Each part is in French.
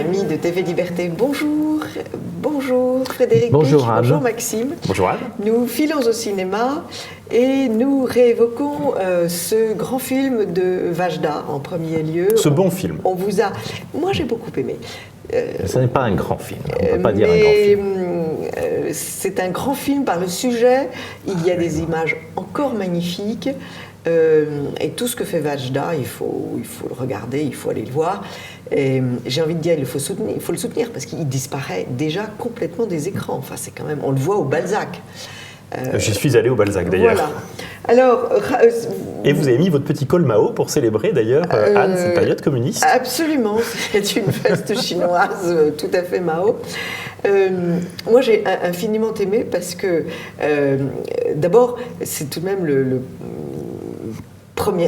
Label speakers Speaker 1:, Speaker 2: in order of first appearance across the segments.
Speaker 1: amis de TV Liberté, bonjour. Bonjour Frédéric.
Speaker 2: Bonjour Anne.
Speaker 1: Bonjour Maxime.
Speaker 3: Bonjour Anne.
Speaker 1: Nous filons au cinéma et nous réévoquons ce grand film de Vajda en premier lieu.
Speaker 3: Ce bon film.
Speaker 1: Moi j'ai beaucoup aimé.
Speaker 2: Ce n'est pas un grand film, on ne peut pas dire un grand film.
Speaker 1: C'est un grand film par le sujet, il y a des images encore magnifiques. Et tout ce que fait Vajda, il faut le regarder, il faut aller le voir. Et j'ai envie de dire, il faut le soutenir parce qu'il disparaît déjà complètement des écrans. Enfin, c'est quand même, on le voit au Balzac.
Speaker 3: J'y suis allé au Balzac d'ailleurs.
Speaker 1: Voilà. Alors,
Speaker 3: et vous avez mis votre petit col Mao pour célébrer d'ailleurs, Anne, cette période communiste.
Speaker 1: Absolument, c'est une fête chinoise tout à fait Mao. Moi j'ai infiniment aimé parce que d'abord c'est tout de même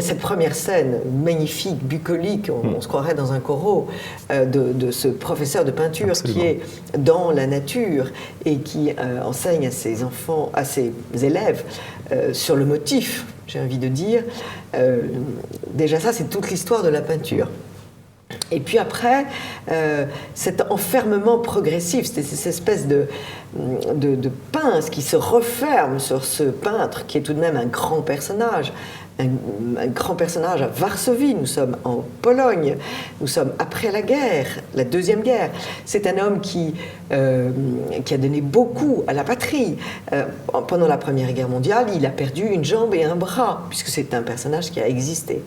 Speaker 1: cette première scène magnifique, bucolique, on se croirait dans un Corot, de ce professeur de peinture Absolument. Qui est dans la nature et qui enseigne à ses enfants, à ses élèves sur le motif, j'ai envie de dire. Déjà ça, c'est toute l'histoire de la peinture. Et puis après, cet enfermement progressif, cette espèce de pince qui se referme sur ce peintre qui est tout de même un grand personnage. Un grand personnage à Varsovie, nous sommes en Pologne, nous sommes après la guerre, la Deuxième Guerre. C'est un homme qui a donné beaucoup à la patrie. Pendant la Première Guerre mondiale, il a perdu une jambe et un bras, puisque c'est un personnage qui a existé.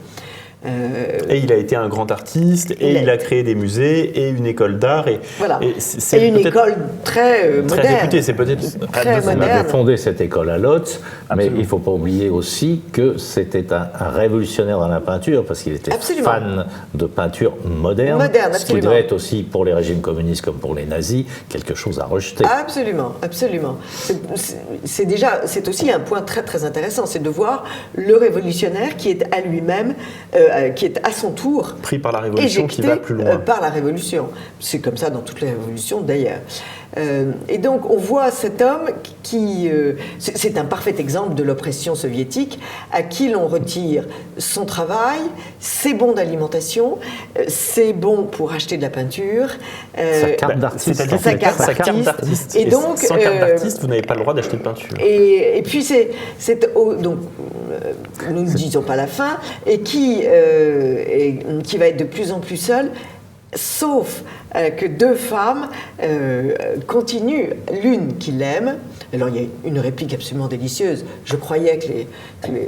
Speaker 3: Et il a été un grand artiste, et il a créé des musées et une école d'art.
Speaker 1: Voilà. Et une école très moderne.
Speaker 3: Très réputée, c'est peut-être
Speaker 1: très moderne.
Speaker 2: On avait fondé cette école à Lodz, mais il ne faut pas oublier aussi que c'était un révolutionnaire dans la peinture, parce qu'il était fan de peinture moderne, ce qui devait être aussi pour les régimes communistes comme pour les nazis, quelque chose à rejeter.
Speaker 1: Absolument, absolument. C'est aussi un point très très intéressant, c'est de voir le révolutionnaire qui est à lui-même qui est à son tour
Speaker 3: pris par la révolution, qui va plus loin.
Speaker 1: Par la révolution. C'est comme ça dans toutes les révolutions d'ailleurs. Et donc on voit cet homme qui... c'est un parfait exemple de l'oppression soviétique, à qui l'on retire son travail, ses bons d'alimentation, ses bons pour acheter de la peinture,
Speaker 2: sa carte d'artiste.
Speaker 3: Sa carte d'artiste. Et donc, sans carte d'artiste, vous n'avez pas le droit d'acheter de peinture.
Speaker 1: Et puis donc nous ne disons pas la fin, et qui va être de plus en plus seul, sauf que deux femmes continuent, l'une qui l'aime. Alors il y a une réplique absolument délicieuse. Je croyais que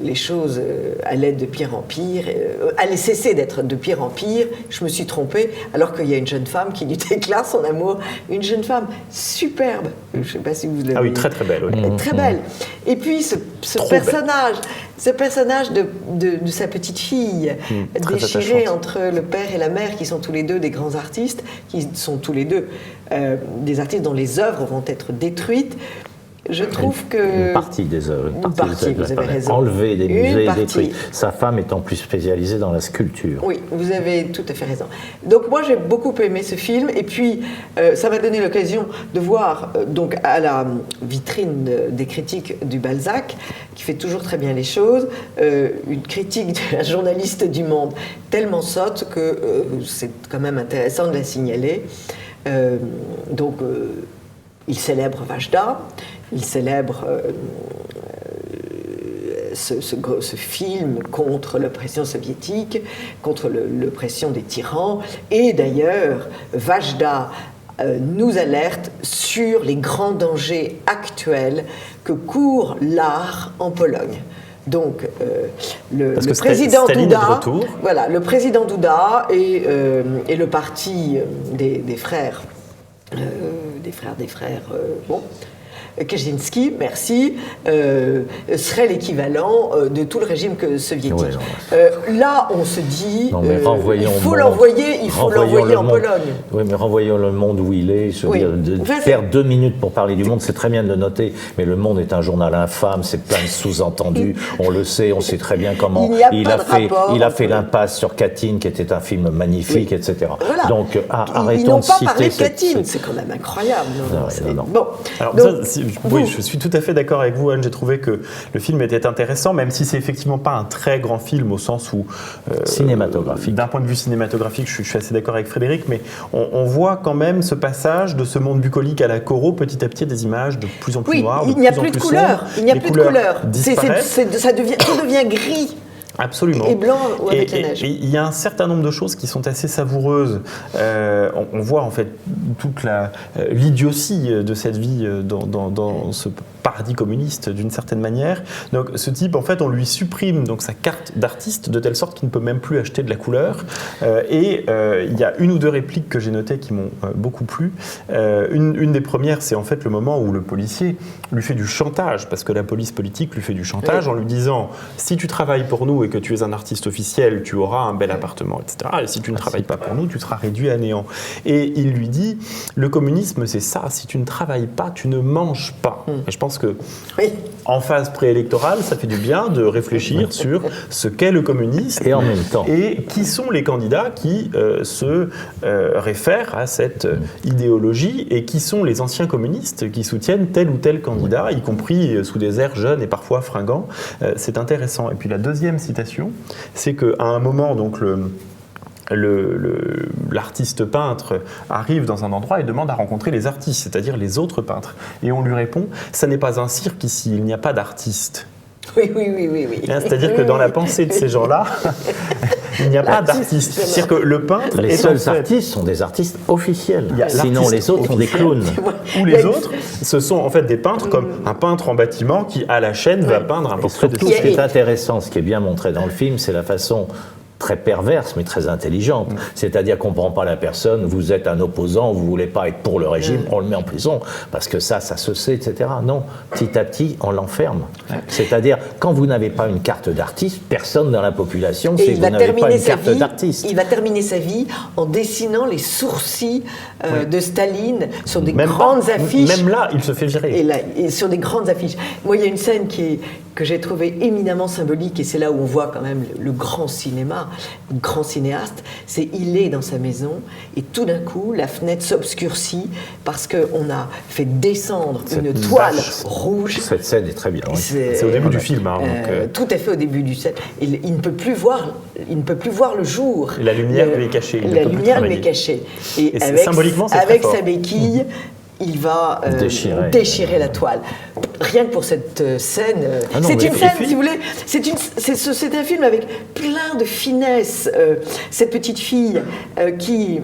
Speaker 1: les choses allaient de pire en pire, allaient cesser d'être de pire en pire. Je me suis trompée, alors qu'il y a une jeune femme qui lui déclare son amour. Une jeune femme superbe. Je ne sais pas si vous l'avez.
Speaker 3: Ah oui, très très belle. Oui.
Speaker 1: Très belle. Et puis ce personnage de sa petite fille, déchirée entre le père et la mère, qui sont tous les deux des grands artistes, qui sont tous les deux des artistes dont les œuvres vont être détruites. Je trouve que...
Speaker 2: Une partie des œuvres.
Speaker 1: Vous avez raison.
Speaker 2: Enlevées des musées, détruites. Sa femme étant plus spécialisée dans la sculpture.
Speaker 1: Oui, vous avez tout à fait raison. Donc moi, j'ai beaucoup aimé ce film. Et puis, ça m'a donné l'occasion de voir, donc à la vitrine des critiques du Balzac, qui fait toujours très bien les choses, une critique d'un journaliste du Monde tellement sotte que c'est quand même intéressant de la signaler. Il célèbre Vajda, il célèbre ce film contre l'oppression soviétique, contre l'oppression des tyrans. Et d'ailleurs, Vajda nous alerte sur les grands dangers actuels que court l'art en Pologne. Donc, le président Duda, voilà, le président Duda et le parti des frères. Kaczynski, merci, serait l'équivalent de tout le régime soviétique. Là, on se dit, il faut l'envoyer en Pologne.
Speaker 2: Oui, mais renvoyons le monde où il est. Faire 2 minutes pour parler du monde, c'est très bien de le noter, mais le monde est un journal infâme, c'est plein de sous-entendus, on le sait, on sait très bien comment il a fait l'impasse sur Katyn, qui était un film magnifique, etc.
Speaker 1: Voilà.
Speaker 2: Donc, arrêtons
Speaker 1: ils n'ont
Speaker 2: de
Speaker 1: pas
Speaker 2: citer
Speaker 1: parlé de Katyn, c'est quand même incroyable.
Speaker 3: Non. Alors, ça, oui, je suis tout à fait d'accord avec vous, Anne. J'ai trouvé que le film était intéressant, même si c'est effectivement pas un très grand film au sens où
Speaker 2: cinématographique.
Speaker 3: D'un point de vue cinématographique, je suis assez d'accord avec Frédéric, mais on voit quand même ce passage de ce monde bucolique à la Corot, petit à petit, des images de plus en plus noires,
Speaker 1: il n'y a plus de couleurs. Il n'y a plus de couleurs. Tout devient gris.
Speaker 3: Absolument.
Speaker 1: Et blanc avec la neige.
Speaker 3: Et il y a un certain nombre de choses qui sont assez savoureuses. On voit en fait toute l'idiotie de cette vie dans ce paradis communiste d'une certaine manière. Donc ce type, en fait, on lui supprime donc sa carte d'artiste de telle sorte qu'il ne peut même plus acheter de la couleur. Il y a une ou deux répliques que j'ai notées qui m'ont beaucoup plu. Une des premières, c'est en fait le moment où le policier lui fait du chantage, parce que la police politique lui fait du chantage en lui disant « si tu travailles pour nous et que tu es un artiste officiel, tu auras un bel appartement, etc. Et si tu ne travailles pas pour nous, tu seras réduit à néant. » Et il lui dit « le communisme, c'est ça. Si tu ne travailles pas, tu ne manges pas. » Et je pense que en phase préélectorale, ça fait du bien de réfléchir sur ce qu'est le communisme
Speaker 2: et en même temps.
Speaker 3: Et qui sont les candidats qui se réfèrent à cette idéologie et qui sont les anciens communistes qui soutiennent tel ou tel candidat, y compris sous des airs jeunes et parfois fringants. C'est intéressant. Et puis la deuxième citation, c'est qu'à un moment, donc l'artiste peintre arrive dans un endroit et demande à rencontrer les artistes, c'est-à-dire les autres peintres. Et on lui répond « ça n'est pas un cirque ici, il n'y a pas d'artistes ».
Speaker 1: Oui.
Speaker 3: C'est-à-dire que dans la pensée de ces gens-là, il n'y a pas d'artistes. C'est-à-dire que le peintre...
Speaker 2: Les seuls artistes sont des artistes officiels. Sinon, les autres sont des clowns.
Speaker 3: Ou les autres, ce sont en fait des peintres comme un peintre en bâtiment qui, à la chaîne, va peindre un portrait de...
Speaker 2: Tout ce qui est intéressant, ce qui est bien montré dans le film, c'est la façon très perverse mais très intelligente. C'est-à-dire qu'on ne prend pas la personne, vous êtes un opposant, vous ne voulez pas être pour le régime, on le met en prison, parce que ça se sait, etc. Non, petit à petit, on l'enferme. C'est-à-dire, quand vous n'avez pas une carte d'artiste, personne dans la population sait que vous n'avez pas une carte d'artiste.
Speaker 1: Il va terminer sa vie en dessinant les sourcils de Staline sur des grandes affiches.
Speaker 3: Même là, il se fait virer.
Speaker 1: Et sur des grandes affiches. Moi, il y a une scène que j'ai trouvée éminemment symbolique, et c'est là où on voit quand même le grand cinéma, le grand cinéaste, c'est il est dans sa maison, et tout d'un coup, la fenêtre s'obscurcit parce qu'on a fait descendre une toile rouge.
Speaker 2: Cette scène est très bien. Oui.
Speaker 3: C'est au début du film.
Speaker 1: Tout à fait au début du film. Il ne peut plus voir le jour.
Speaker 3: Et la lumière lui est cachée.
Speaker 1: La lumière lui est cachée. Et
Speaker 3: symboliquement, c'est
Speaker 1: avec sa béquille, il va déchirer la toile. Rien que pour cette scène. C'est une scène, si vous voulez, c'est un film avec plein de finesse. Cette petite fille qui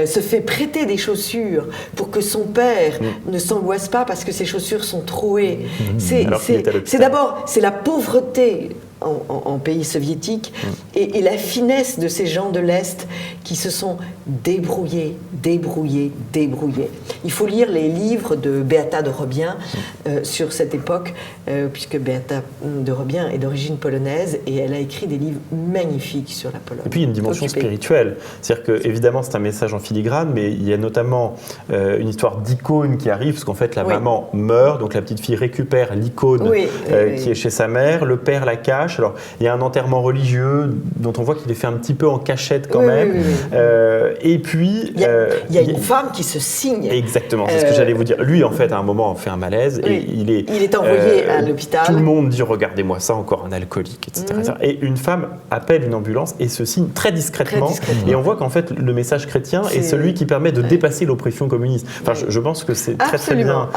Speaker 1: se fait prêter des chaussures pour que son père ne s'angoisse pas parce que ses chaussures sont trouées. C'est d'abord, c'est la pauvreté en pays soviétique et la finesse de ces gens de l'Est qui se sont débrouillés. Il faut lire les livres de Beata de Robien sur cette époque, puisque Beata de Robien est d'origine polonaise et elle a écrit des livres magnifiques sur la Pologne.
Speaker 3: Et puis il y a une dimension spirituelle, c'est-à-dire que évidemment c'est un message en filigrane, mais il y a notamment une histoire d'icône qui arrive, parce qu'en fait la maman meurt, donc la petite fille récupère l'icône qui est chez sa mère, le père la cache. Alors, il y a un enterrement religieux dont on voit qu'il est fait un petit peu en cachette quand même. Et puis...
Speaker 1: Il y a une femme qui se signe.
Speaker 3: Exactement, c'est ce que j'allais vous dire. Lui, en fait, à un moment, fait un malaise et il est
Speaker 1: envoyé à l'hôpital.
Speaker 3: Tout le monde dit « Regardez-moi ça, encore un alcoolique, etc. Et une femme appelle une ambulance et se signe très discrètement. Et on voit qu'en fait, le message chrétien est celui qui permet de dépasser l'oppression communiste. Enfin, je pense que c'est très bien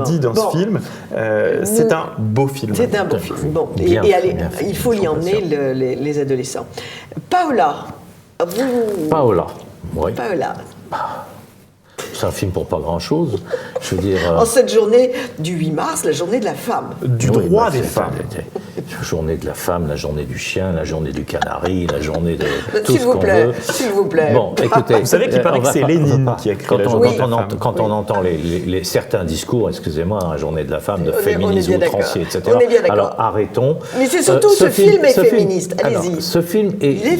Speaker 3: dit dans ce film. C'est un beau film.
Speaker 1: C'est un beau film. Bon. Et allez, il faut y emmener les adolescents. Paola.
Speaker 2: Paola. Oui.
Speaker 1: Paola.
Speaker 2: C'est un film pour pas grand-chose. Je veux dire...
Speaker 1: En cette journée du 8 mars, la journée de la femme.
Speaker 3: Du droit des femmes.
Speaker 2: La journée de la femme, la journée du chien, la journée du canari, la journée de tout ce qu'on veut.
Speaker 1: S'il vous plaît.
Speaker 2: Bon, écoutez...
Speaker 3: Vous savez qu'il paraît que c'est Lénine qui a créé la journée de la femme.
Speaker 2: Quand on entend certains discours, excusez-moi, la journée de la femme, de féminisme outrancier, etc.
Speaker 1: On est bien d'accord.
Speaker 2: Alors arrêtons.
Speaker 1: Mais c'est surtout ce film est féministe. Allez-y.
Speaker 2: Ce film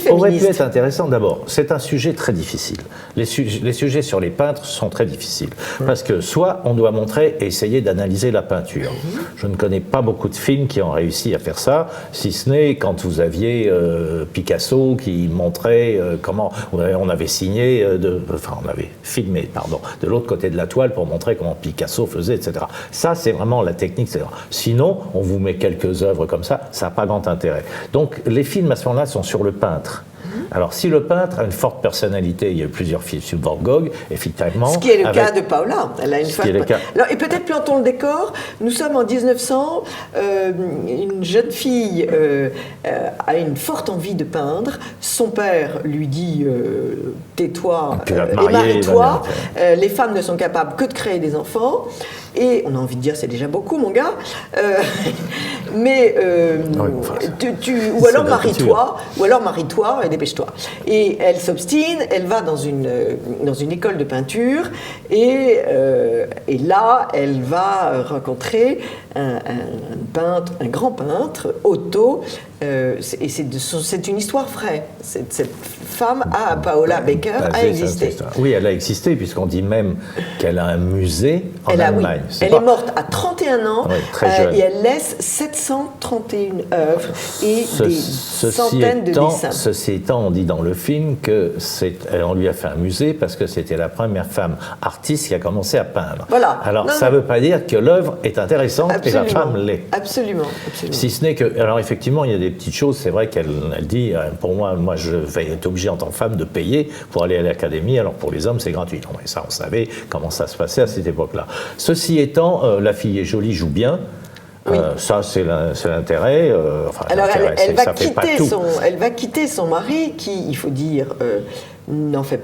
Speaker 2: aurait pu être intéressant. D'abord, c'est un sujet très difficile. Les sujets sur les peintres sont sont très difficiles. Parce que soit on doit montrer et essayer d'analyser la peinture. Je ne connais pas beaucoup de films qui ont réussi à faire ça, si ce n'est quand vous aviez Picasso qui montrait comment on avait on avait filmé, de l'autre côté de la toile pour montrer comment Picasso faisait, etc. Ça, c'est vraiment la technique. Sinon, on vous met quelques œuvres comme ça n'a pas grand intérêt. Donc, les films à ce moment-là sont sur le peintre. Alors, si le peintre a une forte personnalité, il y a eu plusieurs films sur Van Gogh, effectivement.
Speaker 1: Ce qui est le cas de Paola. Elle a une Alors, et peut-être plantons le décor. Nous sommes en 1900. Une jeune fille a une forte envie de peindre. Son père lui dit tais-toi et marie-toi. Les femmes ne sont capables que de créer des enfants. Et on a envie de dire c'est déjà beaucoup, mon gars. Mais ou alors marie-toi et dépêche-toi. Et elle s'obstine, elle va dans une école de peinture et là elle va rencontrer un grand peintre, Otto. Et c'est une histoire vraie. Cette femme, Paola Becker, a existé.
Speaker 2: Oui, elle a existé, puisqu'on dit même qu'elle a un musée en Allemagne.
Speaker 1: Oui. Elle est morte à 31 ans, très jeune. Et elle laisse 731 œuvres et des centaines de dessins.
Speaker 2: Ceci étant, on dit dans le film qu'on lui a fait un musée parce que c'était la première femme artiste qui a commencé à peindre.
Speaker 1: Voilà.
Speaker 2: Alors, ça ne veut pas dire que l'œuvre est intéressante et la femme l'est.
Speaker 1: Absolument.
Speaker 2: Si ce n'est que... Alors, effectivement, il y a des petites choses. C'est vrai qu'elle dit, pour moi, je vais être obligée en tant que femme de payer pour aller à l'académie, alors pour les hommes, c'est gratuit. Non, mais ça, on savait comment ça se passait à cette époque-là. Ceci étant, la fille est jolie, joue bien. Oui. Ça, c'est l'intérêt.
Speaker 1: Alors, elle va quitter son mari qui, il faut dire... ne fait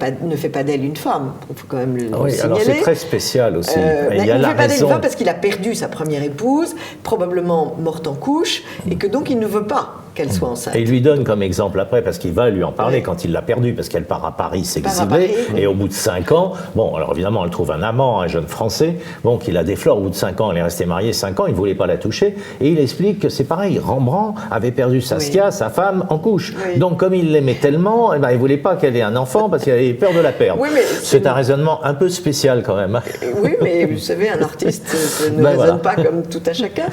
Speaker 1: pas d'elle une femme. Il faut quand même le signaler.
Speaker 2: Alors c'est très spécial aussi.
Speaker 1: Il ne fait pas d'elle une femme parce qu'il a perdu sa première épouse, probablement morte en couche, et que donc il ne veut pas qu'elle soit enceinte.
Speaker 2: Et il lui donne comme exemple après, parce qu'il va lui en parler quand il l'a perdue, parce qu'elle part à Paris s'exiler, et au bout de 5 ans, alors évidemment elle trouve un amant, un jeune Français, qui la déflore. Au bout de 5 ans, elle est restée mariée 5 ans, il ne voulait pas la toucher, et il explique que c'est pareil, Rembrandt avait perdu Saskia, sa femme, en couche. Donc comme il l'aimait tellement, il ne voulait pas qu'elle ait un enfant, parce qu'il avait peur de la perdre. Oui, c'est un raisonnement un peu spécial quand même.
Speaker 1: Oui, mais vous savez, un artiste ne raisonne pas comme tout un chacun.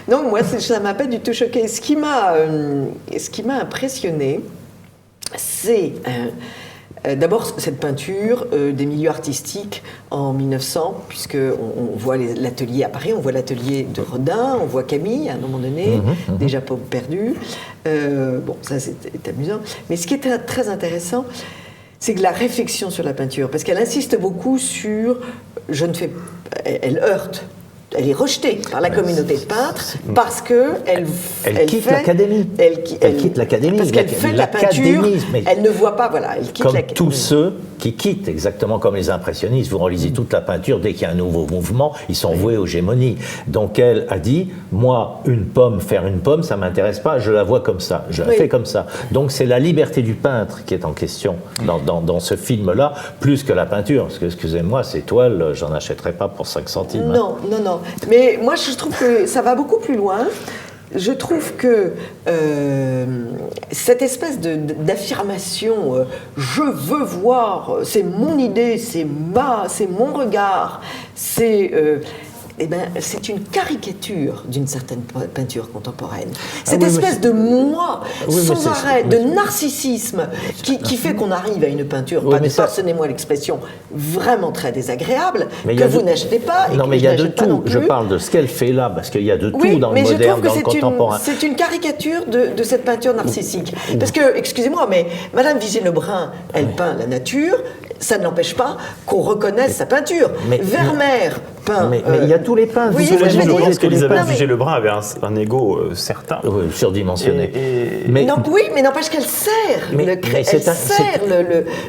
Speaker 1: Non, moi, ça ne m'a pas du tout choqué. Ce qui m'a impressionné, c'est d'abord cette peinture des milieux artistiques en 1900, puisqu'on voit l'atelier à Paris, on voit l'atelier de Rodin, on voit Camille à un moment donné, déjà pas perdu. Ça c'est amusant. Mais ce qui est très intéressant, c'est que la réflexion sur la peinture, parce qu'elle insiste beaucoup sur elle heurte. Elle est rejetée par la communauté de peintres parce qu'elle
Speaker 2: quitte l'académie. Elle quitte l'académie.
Speaker 1: Parce qu'elle fait de la peinture, elle ne voit pas, elle quitte
Speaker 2: comme
Speaker 1: l'académie.
Speaker 2: Tous ceux qui quittent, exactement comme les impressionnistes. Vous relisez toute la peinture, dès qu'il y a un nouveau mouvement, ils sont voués aux gémonies. Donc elle a dit, moi, faire une pomme, ça ne m'intéresse pas, je la vois comme ça, je la fais comme ça. Donc c'est la liberté du peintre qui est en question dans ce film-là, plus que la peinture. Parce que, excusez-moi, ces toiles, j'en achèterais pas pour 5 centimes.
Speaker 1: Non. Mais moi, je trouve que ça va beaucoup plus loin. Je trouve que cette espèce d'affirmation je veux voir, c'est mon idée, c'est mon regard, c'est une caricature d'une certaine peinture contemporaine. Cette espèce de moi, sans arrêt, de narcissisme, qui fait qu'on arrive à une peinture, pardonnez-moi l'expression, vraiment très désagréable, que vous n'achetez pas.
Speaker 2: Non, mais il y a de tout. Je parle de ce qu'elle fait là, parce qu'il y a de tout dans le moderne, dans le contemporain.
Speaker 1: C'est une caricature de cette peinture narcissique. Parce que, excusez-moi, mais Madame Vigée-Lebrun, elle peint la nature, ça ne l'empêche pas qu'on reconnaisse sa peinture. Vermeer peint...
Speaker 2: Mais il y a tous les peintres.
Speaker 3: Je pense qu'Elisabeth Vigée-Lebrun avait un ego certain.
Speaker 2: Oui, surdimensionné.
Speaker 1: Mais n'empêche qu'elle sert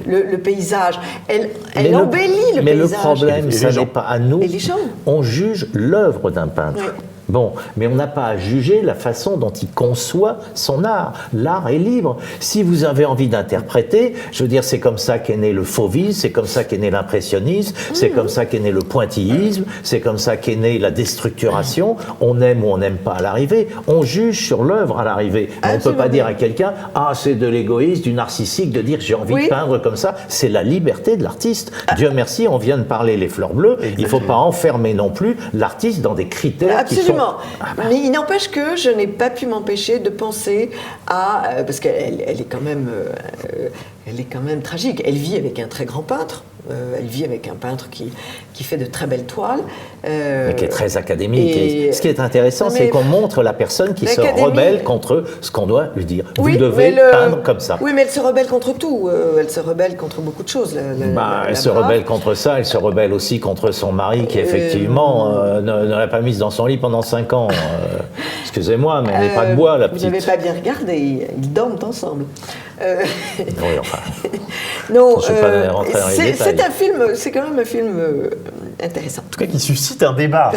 Speaker 1: le paysage. Elle embellit le paysage.
Speaker 2: Mais le problème, ça n'est pas à nous.
Speaker 1: Et les gens.
Speaker 2: On juge l'œuvre d'un peintre. Oui. Bon, mais on n'a pas à juger la façon dont il conçoit son art. L'art est libre. Si vous avez envie d'interpréter, je veux dire, c'est comme ça qu'est né le fauvisme, c'est comme ça qu'est né l'impressionnisme, c'est comme ça qu'est né le pointillisme, c'est comme ça qu'est née la déstructuration. On aime ou on n'aime pas à l'arrivée. On juge sur l'œuvre à l'arrivée. On ne peut pas dire à quelqu'un, ah, c'est de l'égoïsme, du narcissique, de dire j'ai envie de peindre comme ça. C'est la liberté de l'artiste. Dieu merci, on vient de parler les fleurs bleues. Il ne faut pas enfermer non plus l'artiste dans des critères qui sont...
Speaker 1: Mais il n'empêche que je n'ai pas pu m'empêcher de penser à... parce qu'elle est quand même... elle est quand même tragique. Elle vit avec un très grand peintre. Elle vit avec un peintre qui fait de très belles toiles.
Speaker 2: Mais qui est très académique. Et ce qui est intéressant, c'est qu'on montre la personne qui se rebelle contre ce qu'on doit lui dire. Vous devez peindre comme ça.
Speaker 1: Oui, mais elle se rebelle contre tout. Elle se rebelle contre beaucoup de choses.
Speaker 2: Elle se rebelle contre ça. Elle se rebelle aussi contre son mari qui, effectivement, ne l'a pas mise dans son lit pendant 5 ans. Excusez-moi, mais elle n'est pas de bois, la petite.
Speaker 1: Vous n'avez pas bien regardé. Ils dorment ensemble.
Speaker 2: Oui, enfin.
Speaker 1: Non,
Speaker 2: je ne vais pas rentrer dans les détails.
Speaker 1: C'est quand même un film intéressant.
Speaker 3: En tout cas, qui suscite un débat,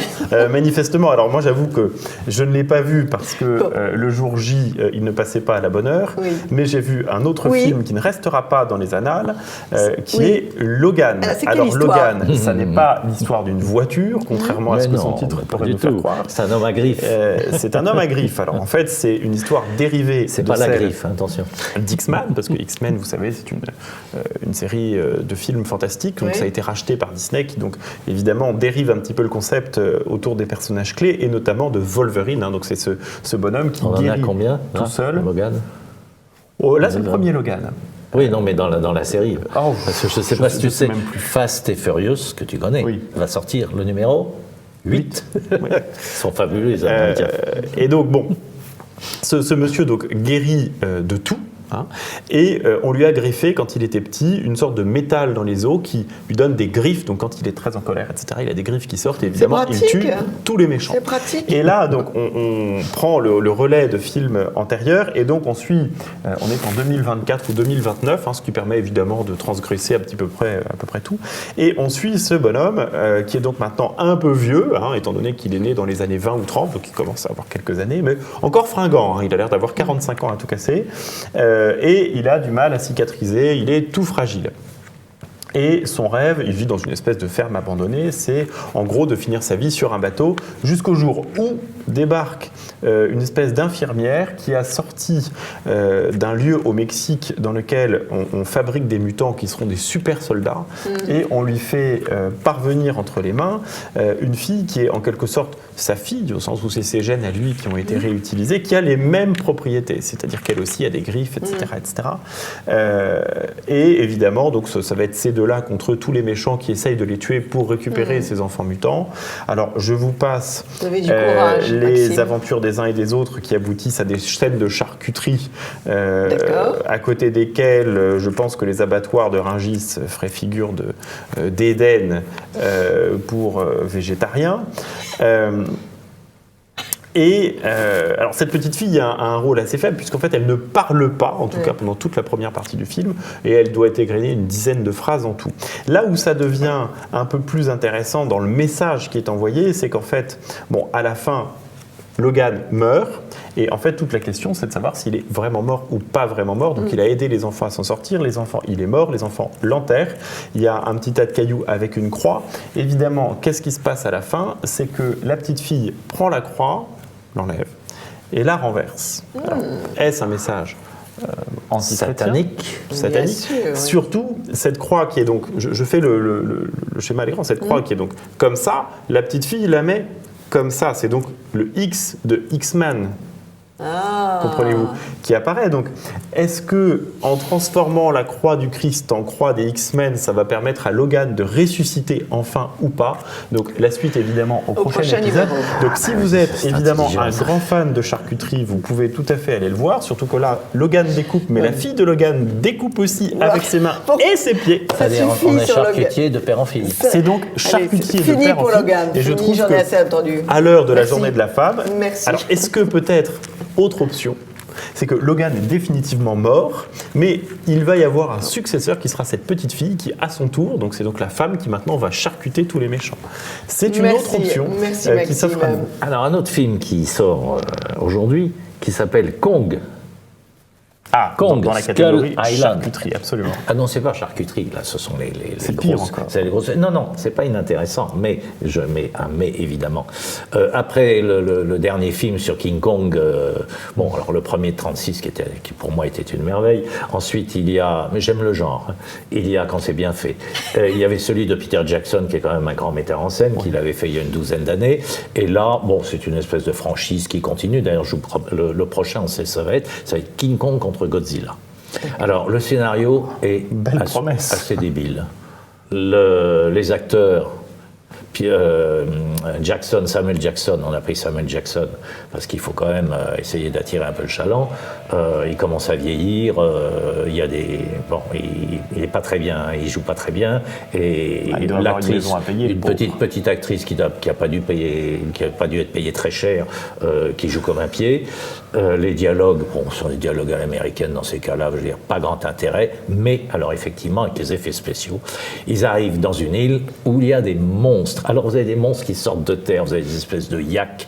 Speaker 3: manifestement. Alors moi, j'avoue que je ne l'ai pas vu parce que le jour J, il ne passait pas à la bonne heure, mais j'ai vu un autre film qui ne restera pas dans les annales, qui est Logan. Alors Logan, ça n'est pas l'histoire d'une voiture, contrairement à ce que son titre pourrait nous faire croire.
Speaker 2: C'est un homme à griffes.
Speaker 3: C'est un homme à griffes. Alors en fait, c'est une histoire dérivée.
Speaker 2: C'est pas la griffe, attention.
Speaker 3: D'X-Men, parce que X-Men, vous savez, c'est une série de films fantastiques, donc ça a été racheté par Disney, qui donc évidemment dérive un petit peu le concept autour des personnages clés, et notamment de Wolverine, donc c'est ce bonhomme qui guérit
Speaker 2: en a combien,
Speaker 3: tout seul.
Speaker 2: Logan.
Speaker 3: Oh, là, c'est le premier Logan.
Speaker 2: Oui, non, mais dans la série. Parce que je ne sais pas si tu sais, Fast et Furious, que tu connais, va sortir le numéro 8. Ils sont fabuleux, les Américains.
Speaker 3: Et donc, bon, ce monsieur donc, guérit de tout. Et on lui a greffé, quand il était petit, une sorte de métal dans les os qui lui donne des griffes. Donc quand il est très en colère, etc., il a des griffes qui sortent et évidemment il tue tous les méchants.
Speaker 1: C'est pratique.
Speaker 3: Et là, donc, on prend le relais de films antérieurs et donc on suit, on est en 2024 ou 2029, ce qui permet évidemment de transgresser à peu près tout. Et on suit ce bonhomme qui est donc maintenant un peu vieux, étant donné qu'il est né dans les années 20 ou 30, donc il commence à avoir quelques années, mais encore fringant. Il a l'air d'avoir 45 ans à tout casser. Et il a du mal à cicatriser, il est tout fragile. Et son rêve, il vit dans une espèce de ferme abandonnée, c'est en gros de finir sa vie sur un bateau jusqu'au jour où débarque une espèce d'infirmière qui a sorti d'un lieu au Mexique dans lequel on fabrique des mutants qui seront des super soldats et on lui fait parvenir entre les mains une fille qui est en quelque sorte sa fille, au sens où c'est ses gènes à lui qui ont été réutilisés, qui a les mêmes propriétés, c'est-à-dire qu'elle aussi a des griffes, etc. etc. Et évidemment, donc, ça va être ces deux-là contre tous les méchants qui essayent de les tuer pour récupérer ces enfants mutants. Alors, je vous passe les aventures des uns et des autres qui aboutissent à des scènes de charcuterie à côté desquelles je pense que les abattoirs de Rungis feraient figure d'Éden pour végétariens. Alors cette petite fille a un rôle assez faible puisqu'en fait elle ne parle pas, en tout cas pendant toute la première partie du film, et elle doit égrener une dizaine de phrases en tout. Là où ça devient un peu plus intéressant dans le message qui est envoyé, c'est qu'en fait, à la fin, Logan meurt, et en fait toute la question c'est de savoir s'il est vraiment mort ou pas vraiment mort. Donc il a aidé les enfants à s'en sortir, les enfants, il est mort, les enfants l'enterrent, il y a un petit tas de cailloux avec une croix. Évidemment, qu'est-ce qui se passe à la fin? C'est que la petite fille prend la croix, l'enlève et la renverse. Alors, est-ce un message
Speaker 2: satanique?
Speaker 3: Surtout cette croix qui est donc, je fais le schéma à l'écran, cette croix qui est donc comme ça, la petite fille la met comme ça, c'est donc le X de X-Men. Comprenez-vous, qui apparaît. Donc, est-ce que en transformant la croix du Christ en croix des X-Men, ça va permettre à Logan de ressusciter enfin ou pas? Donc, la suite évidemment au prochain épisode. Donc, si vous êtes évidemment un grand fan de charcuterie, vous pouvez tout à fait aller le voir. Surtout que là, Logan découpe, mais la fille de Logan découpe aussi avec ses mains et ses pieds.
Speaker 2: C'est-à-dire, on est charcutier de père en fille.
Speaker 3: C'est donc charcutier de père en fille.
Speaker 1: Logan.
Speaker 3: Et je trouve que à l'heure de la journée de la femme, alors est-ce que peut-être autre option, c'est que Logan est définitivement mort, mais il va y avoir un successeur qui sera cette petite fille qui, à son tour, donc c'est donc la femme qui maintenant va charcuter tous les méchants. C'est une autre option qui s'offre à nous.
Speaker 2: Alors, un autre film qui sort aujourd'hui, qui s'appelle Kong.
Speaker 3: Kong, dans la catégorie charcuterie, absolument.
Speaker 2: Ah non, c'est pas charcuterie, là, ce sont les
Speaker 3: c'est
Speaker 2: grosses,
Speaker 3: pire encore.
Speaker 2: C'est les grosses. Non, c'est pas inintéressant, mais je mets un mais évidemment. Après le dernier film sur King Kong, bon, alors le premier de 36 qui pour moi était une merveille. Ensuite, il y a, mais j'aime le genre, hein, il y a quand c'est bien fait. Il y avait celui de Peter Jackson qui est quand même un grand metteur en scène, qu'il avait fait il y a une douzaine d'années. Et là, bon, c'est une espèce de franchise qui continue. D'ailleurs, le prochain, on sait, ça va être King Kong contre Godzilla. Alors, le scénario est assez débile. Les acteurs, Samuel Jackson, on a pris Samuel Jackson parce qu'il faut quand même essayer d'attirer un peu le chaland. Il commence à vieillir, il y a il est pas très bien, il joue pas très bien, et l'actrice, une petite actrice qui a pas dû être payée très cher, qui joue comme un pied. Les dialogues, sont des dialogues à l'américaine dans ces cas-là, je veux dire, pas grand intérêt, mais alors effectivement, avec les effets spéciaux, ils arrivent dans une île où il y a des monstres. Alors vous avez des monstres qui sortent de terre, vous avez des espèces de yaks,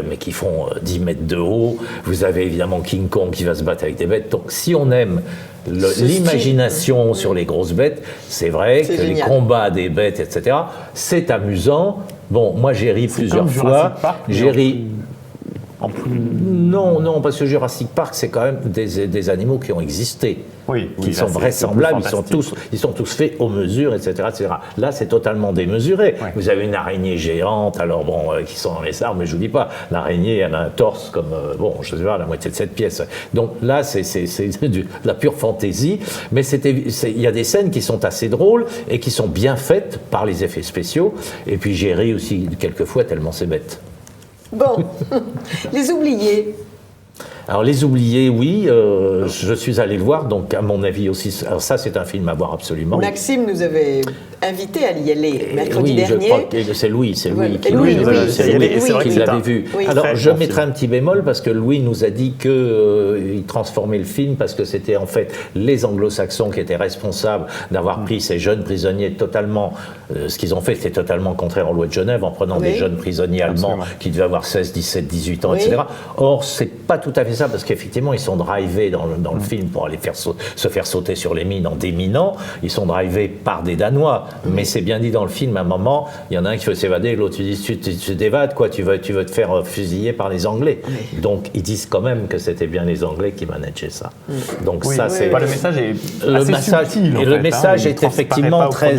Speaker 2: mais qui font 10 mètres de haut, vous avez évidemment King Kong qui va se battre avec des bêtes, donc si on aime l'imagination sur les grosses bêtes, c'est vrai que génial. Les combats des bêtes, etc., c'est amusant. Bon, moi j'ai ri plusieurs fois, j'ai ri... Non, parce que Jurassic Park, c'est quand même des animaux qui ont existé, qui sont vraisemblables, ils sont tous faits aux mesures, etc. Là, c'est totalement démesuré. Oui. Vous avez une araignée géante, alors qui sont dans les arbres, mais je vous dis pas, l'araignée, elle a un torse comme, je sais pas, la moitié de cette pièce. Donc là, c'est de la pure fantaisie, mais il y a des scènes qui sont assez drôles et qui sont bien faites par les effets spéciaux, et puis j'ai ri aussi quelquefois tellement c'est bête.
Speaker 1: Bon, Les Oubliés.
Speaker 2: Alors, Les Oubliés, oui, je suis allé le voir, donc à mon avis aussi, alors ça c'est un film à voir absolument.
Speaker 1: Maxime nous avait invité à y aller mercredi dernier.
Speaker 2: Oui, je crois que c'est Louis qui l'avait vu.
Speaker 1: Oui.
Speaker 2: Alors, je mettrai un petit bémol parce que Louis nous a dit qu'il transformait le film parce que c'était en fait les anglo-saxons qui étaient responsables d'avoir pris ces jeunes prisonniers totalement, ce qu'ils ont fait c'était totalement contraire aux lois de Genève en prenant des jeunes prisonniers allemands qui devaient avoir 16, 17, 18 ans, etc. Or, c'est pas tout à fait ça parce qu'effectivement ils sont drivés dans le film pour aller se faire sauter sur les mines en déminant. Ils sont drivés par des Danois, mais c'est bien dit dans le film. À un moment, il y en a un qui veut s'évader, l'autre il dit tu t'évades quoi, tu veux te faire fusiller par les Anglais. Donc ils disent quand même que c'était bien les Anglais qui manageaient ça. Donc ça c'est.
Speaker 3: Le message est assez subtil.
Speaker 2: Et le message est effectivement très.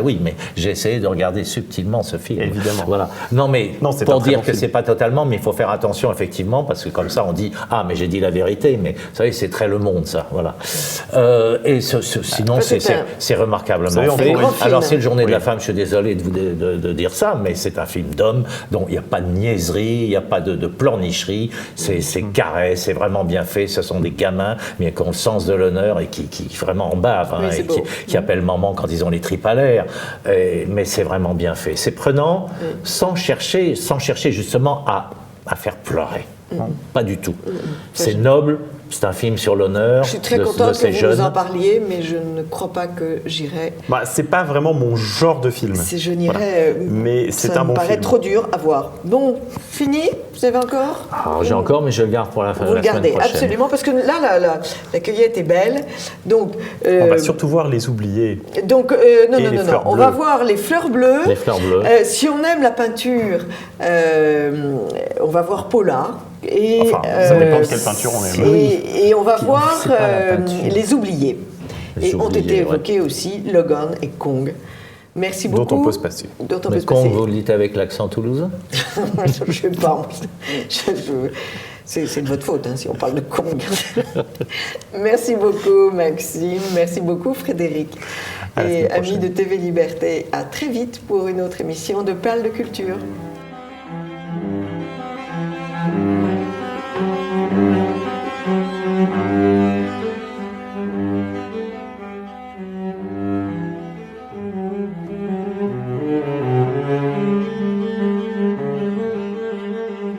Speaker 2: Oui, mais j'ai essayé de regarder subtilement ce film.
Speaker 3: Évidemment.
Speaker 2: Voilà. Non mais pour dire que c'est pas totalement, mais il faut faire attention effectivement parce que comme ça on dit mais j'ai dit la vérité, mais vous savez, c'est très Le Monde, ça, voilà. Et sinon, c'est remarquablement fait. Alors, c'est le Journée de la femme, je suis désolé de dire ça, mais c'est un film d'homme, donc il n'y a pas de niaiserie, il n'y a pas de pleurnicherie, c'est carré, c'est vraiment bien fait, ce sont des gamins, mais qui ont le sens de l'honneur et qui vraiment en bavent, et qui appellent maman quand ils ont les tripes à l'air, mais c'est vraiment bien fait. C'est prenant, sans chercher justement à faire pleurer. Pas du tout. C'est noble, c'est un film sur l'honneur.
Speaker 1: Je suis très contente que vous nous en parliez, mais je ne crois pas que j'irai.
Speaker 3: C'est pas vraiment mon genre de film.
Speaker 1: Je n'irai.
Speaker 3: Mais c'est un bon film.
Speaker 1: Ça me paraît trop dur à voir. Bon, fini. Vous avez encore
Speaker 2: j'ai encore, mais je le garde pour la fin de la semaine prochaine.
Speaker 1: Vous le gardez, absolument, parce que là, la cueillette est belle. Donc,
Speaker 3: on va surtout voir Les Oubliés.
Speaker 1: Donc, non. On va voir Les Fleurs Bleues.
Speaker 2: Les Fleurs Bleues.
Speaker 1: Si on aime la peinture, on va voir Paula.
Speaker 3: Ça dépend de quelle peinture on aime.
Speaker 1: Et on va voir Les Oubliés. Ont été évoqués aussi Logan et Kong. Merci beaucoup.
Speaker 3: Dont on peut se passer.
Speaker 2: Mais Kong, vous le dites avec l'accent toulousain?
Speaker 1: Je ne sais pas. C'est de votre faute si on parle de Kong. Merci beaucoup Maxime. Merci beaucoup Frédéric. Et amis de TV Liberté, à très vite pour une autre émission de Perles de Culture.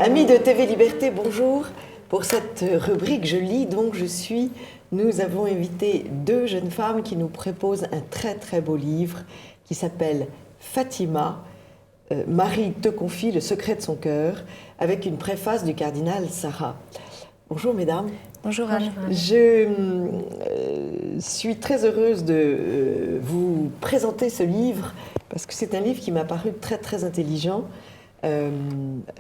Speaker 1: Amis de TV Liberté, bonjour. pour cette rubrique, je lis, donc nous avons invité 2 jeunes femmes qui nous proposent un très très beau livre qui s'appelle Fatima, Marie te confie le secret de son cœur, avec une préface du cardinal Sarah. Bonjour mesdames.
Speaker 4: Bonjour Anne.
Speaker 1: Je suis très heureuse de vous présenter ce livre parce que c'est un livre qui m'a paru très très intelligent.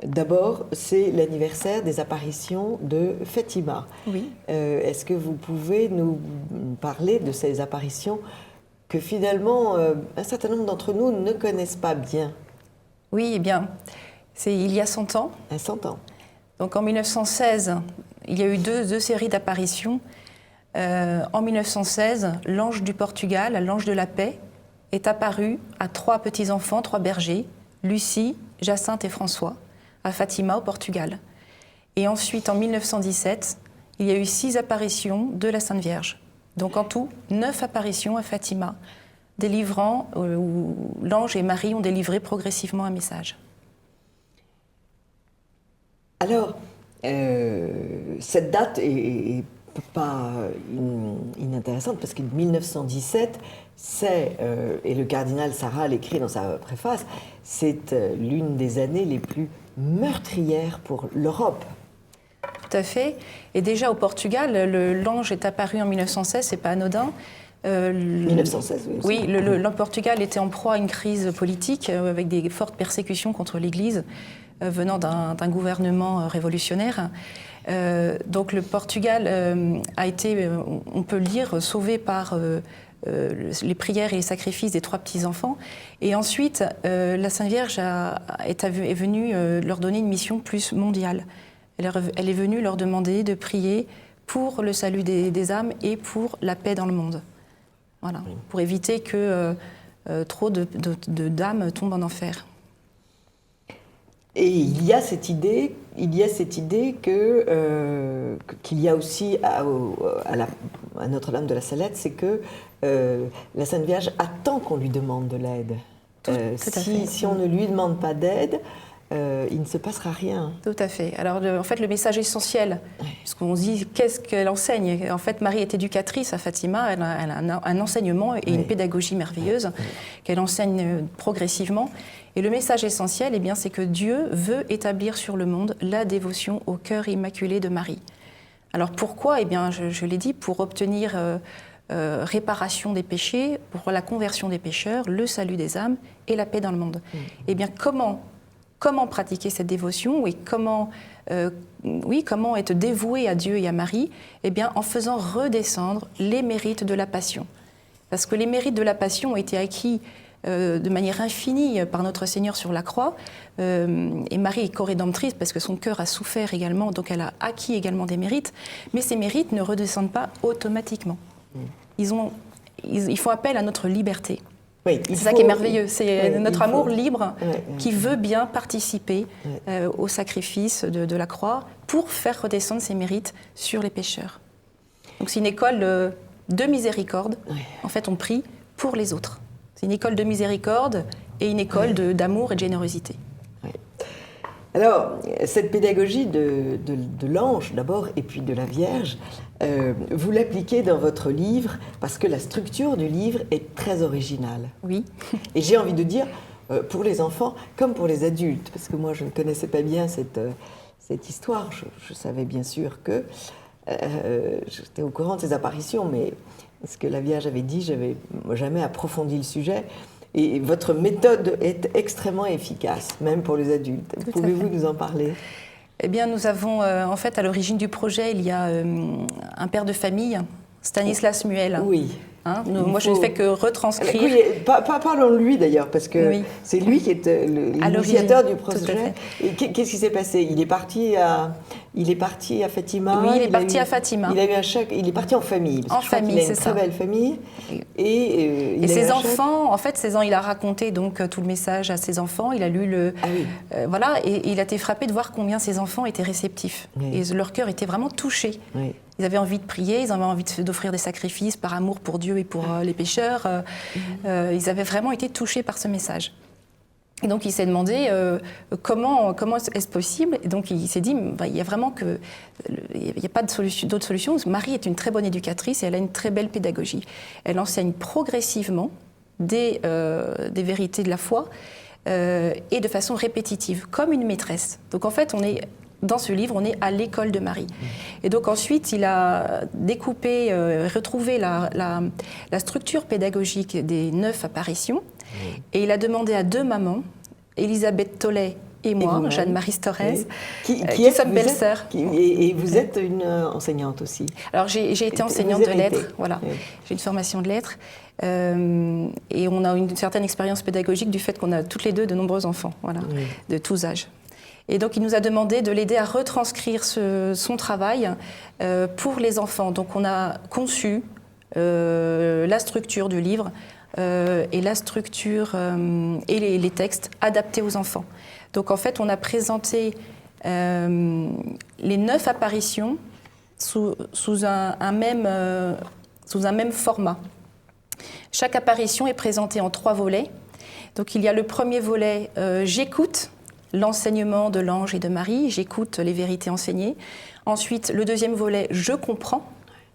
Speaker 1: D'abord, c'est l'anniversaire des apparitions de Fatima.
Speaker 4: Oui.
Speaker 1: Est-ce que vous pouvez nous parler de ces apparitions que finalement un certain nombre d'entre nous ne connaissent pas bien?
Speaker 4: Oui, eh bien, c'est il y a 100 ans.
Speaker 1: 100 ans.
Speaker 4: Donc en 1916, il y a eu deux séries d'apparitions. En 1916, l'ange du Portugal, l'ange de la paix, est apparu à 3 petits-enfants, 3 bergers, Lucie, Jacinthe et François, à Fatima au Portugal. Et ensuite, en 1917, il y a eu 6 apparitions de la Sainte Vierge. Donc en tout, 9 apparitions à Fatima, délivrant, où l'ange et Marie ont délivré progressivement un message.
Speaker 1: Alors, cette date est pas inintéressante parce que 1917, et le cardinal Sarah l'écrit dans sa préface, c'est l'une des années les plus meurtrières pour l'Europe.
Speaker 4: Tout à fait. Et déjà au Portugal, l'ange est apparu en 1916, c'est pas anodin.
Speaker 1: 1916, oui.
Speaker 4: Oui, le Portugal était en proie à une crise politique avec des fortes persécutions contre l'Église venant d'un gouvernement révolutionnaire. Donc le Portugal a été, on peut le dire, sauvé par les prières et les sacrifices des 3 petits-enfants. Et ensuite, la Sainte Vierge est venue leur donner une mission plus mondiale. Elle est venue leur demander de prier pour le salut des âmes et pour la paix dans le monde. Voilà, pour éviter que trop d'âmes tombent en enfer.
Speaker 1: Et il y a cette idée qu'il y a aussi à Notre-Dame de la Salette, c'est que la Sainte Vierge attend qu'on lui demande de l'aide. Si on ne lui demande pas d'aide, il ne se passera rien.
Speaker 4: Tout à fait. Alors, en fait, le message essentiel, puisqu'on se dit qu'est-ce qu'elle enseigne. En fait, Marie est éducatrice à Fatima, elle a un enseignement et une pédagogie merveilleuse qu'elle enseigne progressivement. Et le message essentiel, eh bien, c'est que Dieu veut établir sur le monde la dévotion au cœur immaculé de Marie. Alors pourquoi ? Eh bien, je l'ai dit, pour obtenir réparation des péchés, pour la conversion des pécheurs, le salut des âmes et la paix dans le monde. Eh bien, comment pratiquer cette dévotion et comment être dévoué à Dieu et à Marie? Eh bien, en faisant redescendre les mérites de la Passion. Parce que les mérites de la Passion ont été acquis de manière infinie par notre Seigneur sur la croix. Et Marie est co-rédemptrice parce que son cœur a souffert également, donc elle a acquis également des mérites. Mais ces mérites ne redescendent pas automatiquement. Ils font appel à notre liberté.
Speaker 1: Oui,
Speaker 4: c'est ça qui est merveilleux, c'est notre amour libre qui veut bien participer au sacrifice de la croix pour faire redescendre ses mérites sur les pécheurs. Donc c'est une école de miséricorde. En fait, on prie pour les autres. C'est une école de miséricorde et une école d'amour et de générosité.
Speaker 1: Alors, cette pédagogie de l'ange d'abord et puis de la Vierge, vous l'appliquez dans votre livre parce que la structure du livre est très originale.
Speaker 4: Oui.
Speaker 1: Et j'ai envie de dire, pour les enfants comme pour les adultes, parce que moi je ne connaissais pas bien cette histoire. Je savais bien sûr que j'étais au courant de ces apparitions, mais ce que la Vierge avait dit, je n'avais jamais approfondi le sujet. Et votre méthode est extrêmement efficace, même pour les adultes. Pouvez-vous nous en parler ?
Speaker 4: Eh bien, nous avons, en fait, à l'origine du projet, il y a un père de famille, Stanislas Muel.
Speaker 1: Oui.
Speaker 4: Moi, je ne fais que retranscrire.
Speaker 1: Oui, parlons de lui d'ailleurs, parce que c'est lui qui est l'initiateur du projet. Et qu'est-ce qui s'est passé ? Il est parti à Fatima.
Speaker 4: Oui, il est parti à Fatima.
Speaker 1: Il est parti en famille.
Speaker 4: En famille, c'est ça.
Speaker 1: Il a une très belle famille.
Speaker 4: Et ses enfants, en fait, il a raconté donc tout le message à ses enfants. Il a lu et il a été frappé de voir combien ses enfants étaient réceptifs. Oui. Et leur cœur était vraiment touché. Oui. Ils avaient envie de prier, ils avaient envie d'offrir des sacrifices par amour pour Dieu et pour les pécheurs. Ils avaient vraiment été touchés par ce message. Et donc il s'est demandé comment est-ce possible. Et donc il s'est dit, il y a vraiment il n'y a pas d'autre solution. Marie est une très bonne éducatrice et elle a une très belle pédagogie. Elle enseigne progressivement des vérités de la foi et de façon répétitive, comme une maîtresse. Donc en fait, dans ce livre, on est à l'école de Marie. Et donc ensuite, il a découpé, retrouvé la structure pédagogique des 9 apparitions. Et il a demandé à 2 mamans, Elisabeth Tollet et moi, Jeanne-Marie Storez, qui sommes belles-sœurs.
Speaker 1: Et vous êtes une enseignante aussi.
Speaker 4: Alors j'ai été enseignante de lettres, voilà. Oui. J'ai une formation de lettres. Et on a une certaine expérience pédagogique du fait qu'on a toutes les 2 de nombreux enfants, voilà, de tous âges. Et donc il nous a demandé de l'aider à retranscrire son travail pour les enfants. Donc on a conçu la structure du livre, et la structure et les textes adaptés aux enfants. Donc en fait, on a présenté les 9 apparitions sous un même format. Chaque apparition est présentée en 3 volets. Donc il y a le premier volet, j'écoute l'enseignement de l'ange et de Marie, j'écoute les vérités enseignées. Ensuite, le deuxième volet, je comprends.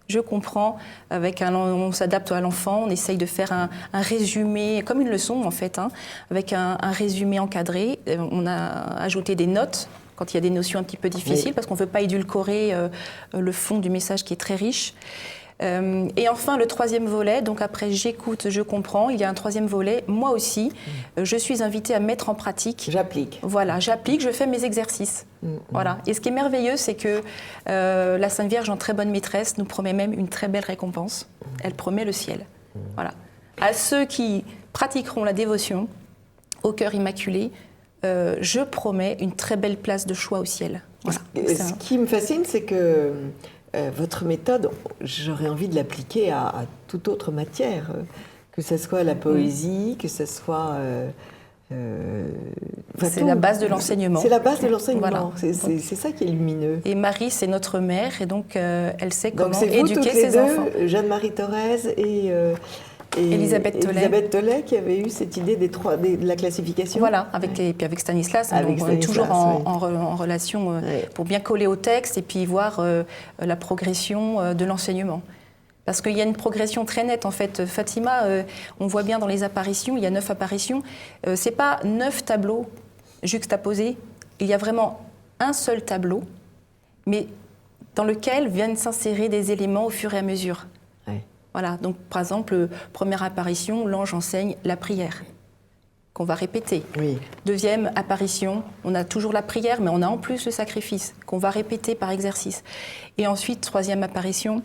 Speaker 4: Je comprends, on s'adapte à l'enfant, on essaye de faire un résumé, comme une leçon en fait, avec un résumé encadré. On a ajouté des notes quand il y a des notions un petit peu difficiles, parce qu'on ne veut pas édulcorer le fond du message qui est très riche. Et enfin, le troisième volet, donc après j'écoute, je comprends, il y a un troisième volet, moi aussi, je suis invitée à mettre en pratique.
Speaker 1: J'applique.
Speaker 4: Voilà, j'applique, je fais mes exercices. Voilà. Et ce qui est merveilleux, c'est que la Sainte Vierge, en très bonne maîtresse, nous promet même une très belle récompense. Elle promet le ciel. Voilà. À ceux qui pratiqueront la dévotion au cœur immaculé, je promets une très belle place de choix au ciel. Voilà.
Speaker 1: Ce qui me fascine, c'est que votre méthode, j'aurais envie de l'appliquer à toute autre matière, que ce soit la poésie, que ce soit...
Speaker 4: c'est la base de l'enseignement.
Speaker 1: C'est la base de l'enseignement,
Speaker 4: voilà.
Speaker 1: C'est ça qui est lumineux.
Speaker 4: Et Marie, c'est notre mère, et donc elle sait comment
Speaker 1: éduquer
Speaker 4: ses enfants. Donc c'est vous toutes les
Speaker 1: 2, Jeanne-Marie Thorez et
Speaker 4: Elisabeth Tollet
Speaker 1: qui avait eu cette idée de la classification.
Speaker 4: Voilà, et puis avec Stanislas, donc on est toujours en relation pour bien coller au texte et puis voir la progression de l'enseignement. Parce qu'il y a une progression très nette en fait. Fatima, on voit bien dans les apparitions, il y a 9 apparitions. C'est pas 9 tableaux juxtaposés, il y a vraiment un seul tableau, mais dans lequel viennent s'insérer des éléments au fur et à mesure. Voilà, donc par exemple, première apparition, l'ange enseigne la prière, qu'on va répéter.
Speaker 1: Oui.
Speaker 4: Deuxième apparition, on a toujours la prière, mais on a en plus le sacrifice, qu'on va répéter par exercice. Et ensuite, troisième apparition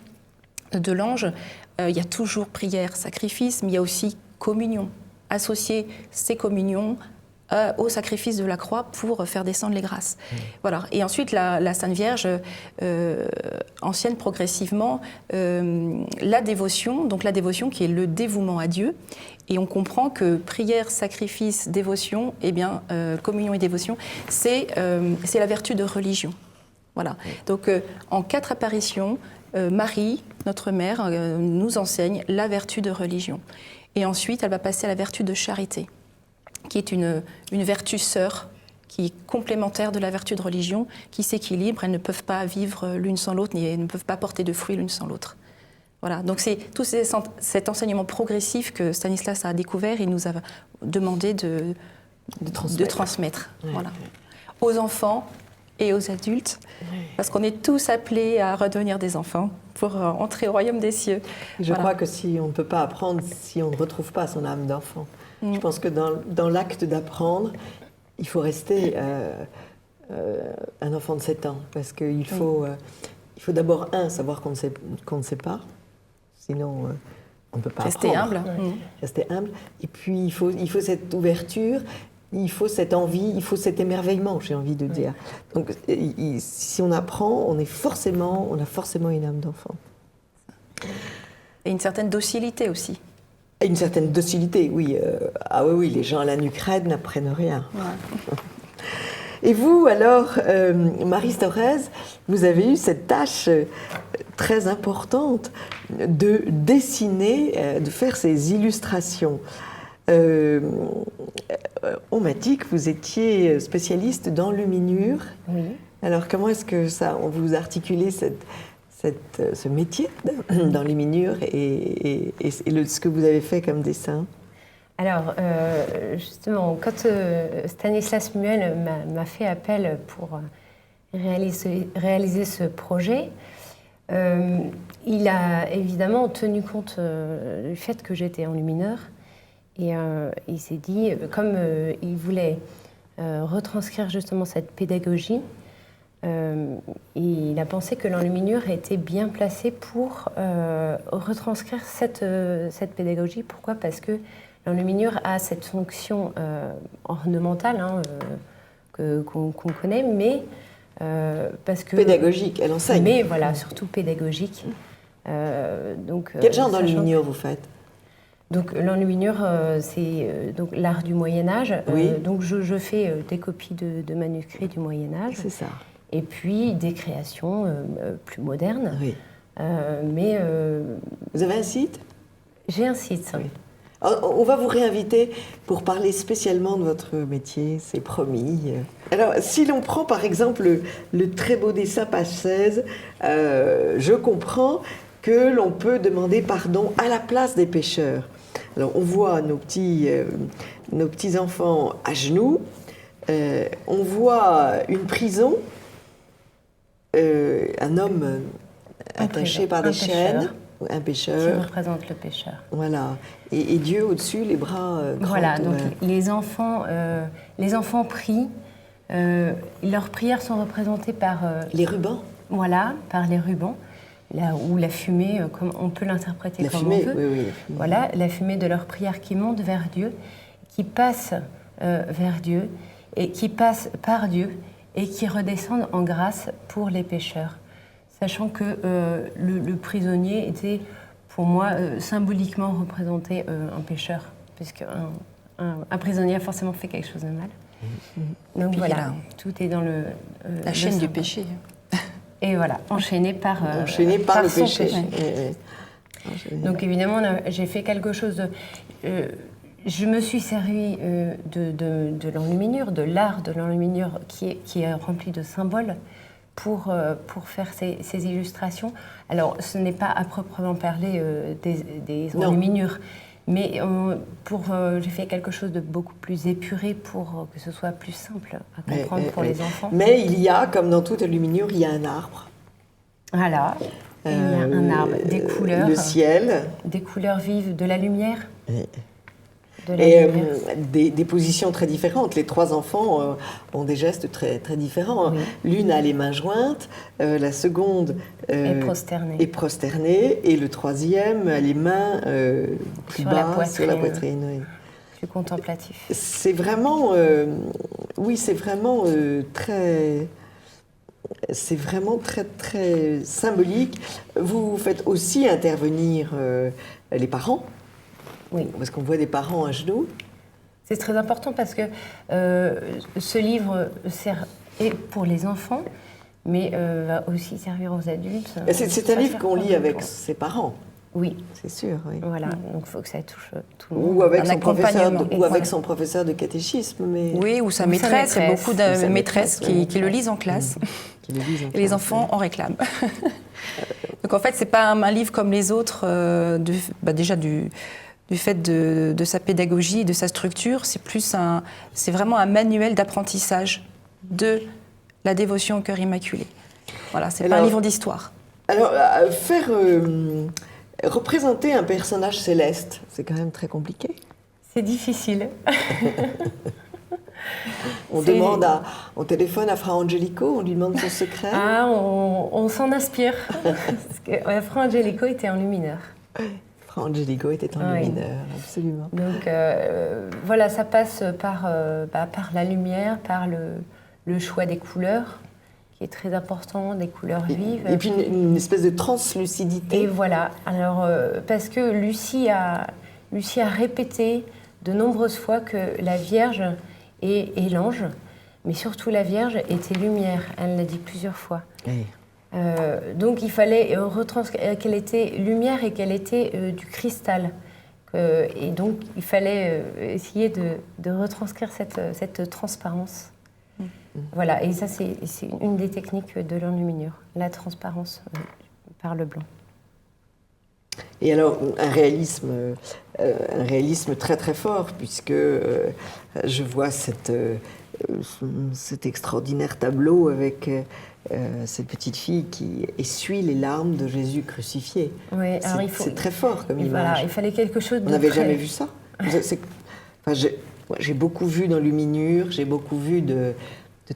Speaker 4: de l'ange, il y a toujours prière, sacrifice, mais il y a aussi communion. Associer ces communions au sacrifice de la croix pour faire descendre les grâces. Voilà. Et ensuite, la Sainte Vierge enseigne progressivement la dévotion, donc la dévotion qui est le dévouement à Dieu. Et on comprend que prière, sacrifice, dévotion, eh bien, communion et dévotion, c'est la vertu de religion. Voilà. Donc, en 4 apparitions, Marie, notre mère, nous enseigne la vertu de religion. Et ensuite, elle va passer à la vertu de charité, qui est une vertu sœur, qui est complémentaire de la vertu de religion, qui s'équilibre. Elles ne peuvent pas vivre l'une sans l'autre, ni elles ne peuvent pas porter de fruits l'une sans l'autre. Voilà, donc c'est tout cet enseignement progressif que Stanislas a découvert et nous a demandé de transmettre. Voilà. Aux enfants et aux adultes, parce qu'on est tous appelés à redevenir des enfants pour entrer au royaume des cieux.
Speaker 1: Je crois que si on ne peut pas apprendre, si on ne retrouve pas son âme d'enfant. Je pense que dans l'acte d'apprendre, il faut rester un enfant de 7 ans, parce qu'il faut, d'abord, savoir qu'on ne sait pas, sinon on ne peut pas
Speaker 4: rester
Speaker 1: apprendre.
Speaker 4: Humble.
Speaker 1: Rester humble. Et puis il faut cette ouverture, il faut cette envie, il faut cet émerveillement, j'ai envie de dire. Donc si on apprend, on a forcément une âme d'enfant.
Speaker 4: Et une certaine docilité aussi.
Speaker 1: Et une certaine docilité, oui. Oui, les gens à la nuque raide n'apprennent rien. Ouais. Et vous, alors, Marie Storez, vous avez eu cette tâche très importante de dessiner, de faire ces illustrations. On m'a dit que vous étiez spécialiste d'enluminure.
Speaker 5: Oui.
Speaker 1: Alors comment est-ce que ça, on vous articulez ce métier d'enluminure et ce que vous avez fait comme dessin?
Speaker 5: Alors, justement, quand Stanislas Muel m'a fait appel pour réaliser ce projet, il a évidemment tenu compte du fait que j'étais enlumineur. Et il s'est dit, comme il voulait retranscrire justement cette pédagogie, il a pensé que l'enluminure était bien placée pour retranscrire cette pédagogie. Pourquoi? Parce que l'enluminure a cette fonction ornementale qu'on connaît, mais parce que...
Speaker 1: Pédagogique, elle enseigne.
Speaker 5: Mais voilà, surtout pédagogique.
Speaker 1: Quel genre d'enluminure vous faites?
Speaker 5: Donc l'enluminure, c'est donc l'art du Moyen-Âge.
Speaker 1: Oui.
Speaker 5: Donc je fais des copies de manuscrits du Moyen-Âge.
Speaker 1: C'est ça.
Speaker 5: Et puis des créations plus modernes.
Speaker 1: Oui.
Speaker 5: Vous
Speaker 1: avez un site?
Speaker 5: J'ai un site.
Speaker 1: Oui. On va vous réinviter pour parler spécialement de votre métier, c'est promis. Alors, si l'on prend par exemple le très beau dessin page 16, je comprends que l'on peut demander pardon à la place des pêcheurs. Alors, on voit nos petits enfants à genoux, on voit une prison, un homme attaché par des chaînes. Un pêcheur.
Speaker 5: Qui représente le pêcheur.
Speaker 1: Voilà. Et Dieu au-dessus, les bras grands.
Speaker 5: Voilà, donc les enfants prient. Leurs prières sont représentées par...
Speaker 1: les rubans.
Speaker 5: Voilà, par les rubans. Là où la fumée, comme on peut l'interpréter comme on veut.
Speaker 1: Oui.
Speaker 5: Voilà, la fumée de leur prière qui monte vers Dieu, qui passe vers Dieu, et qui passe par Dieu, et qui redescendent en grâce pour les pécheurs. Sachant que le prisonnier était, pour moi, symboliquement représenté un pécheur, puisque un prisonnier a forcément fait quelque chose de mal. Donc voilà, tout est dans
Speaker 4: la chaîne du péché.
Speaker 5: Et voilà, enchaîné par
Speaker 1: le péché.
Speaker 5: Donc évidemment, j'ai fait quelque chose de... je me suis servi de l'enluminure, de l'art de l'enluminure qui est rempli de symboles, pour faire ces illustrations. Alors, ce n'est pas à proprement parler des enluminures, mais j'ai fait quelque chose de beaucoup plus épuré pour que ce soit plus simple à comprendre pour les enfants.
Speaker 1: Mais il y a, comme dans toute enluminure, il y a un arbre.
Speaker 5: Voilà, il y a un arbre, des couleurs.
Speaker 1: Le ciel.
Speaker 5: Des couleurs vives, de la lumière.
Speaker 1: Et des positions très différentes. Les trois enfants ont des gestes très, très différents. Oui. L'une a les mains jointes, la seconde
Speaker 5: est
Speaker 1: prosternée, et le troisième a les mains plus bas sur la poitrine. Oui.
Speaker 5: Plus contemplatif.
Speaker 1: C'est vraiment, très... C'est vraiment très, très symbolique. Vous faites aussi intervenir les parents.
Speaker 5: Oui.
Speaker 1: Parce qu'on voit des parents à genoux.
Speaker 5: C'est très important parce que ce livre sert pour les enfants, mais va aussi servir aux adultes.
Speaker 1: C'est un livre qu'on lit avec ses parents.
Speaker 5: Oui.
Speaker 1: C'est sûr, oui.
Speaker 5: Voilà, donc il faut que ça touche tout le monde.
Speaker 1: Ou avec son professeur de catéchisme. Mais...
Speaker 4: Oui, ou sa maîtresse. Il y a beaucoup de maîtresses qui le lisent en classe. Et les enfants en réclament. Donc en fait, ce n'est pas un livre comme les autres, déjà du fait de sa pédagogie, de sa structure. C'est vraiment un manuel d'apprentissage de la dévotion au cœur immaculé. Voilà, c'est pas un livre d'histoire.
Speaker 1: Alors, représenter un personnage céleste, c'est quand même très compliqué.
Speaker 5: C'est difficile.
Speaker 1: On téléphone à Fra Angelico, on lui demande son secret.
Speaker 5: Ah, on s'en inspire. Parce que Fra Angelico était enlumineur.
Speaker 1: Fra Angelico était enlumineur, absolument.
Speaker 5: Donc voilà, ça passe par la lumière, par le choix des couleurs, qui est très important, des couleurs vives.
Speaker 1: Et puis une espèce de translucidité.
Speaker 5: Et voilà, alors parce que Lucie a répété de nombreuses fois que la Vierge et l'ange, mais surtout la Vierge, était lumière. Elle l'a dit plusieurs fois.
Speaker 1: Oui.
Speaker 5: Donc il fallait retranscrire qu'elle était lumière et qu'elle était du cristal. Et donc, il fallait essayer de retranscrire cette transparence. Voilà, et ça, c'est une des techniques de l'enluminure, la transparence par le blanc.
Speaker 1: Et alors, un réalisme très très fort, puisque je vois cet extraordinaire tableau avec cette petite fille qui essuie les larmes de Jésus crucifié.
Speaker 5: Oui,
Speaker 1: c'est très fort comme image.
Speaker 5: Voilà, il fallait quelque chose de
Speaker 1: On n'avait jamais vu ça. J'ai beaucoup vu d'enluminure, j'ai beaucoup vu de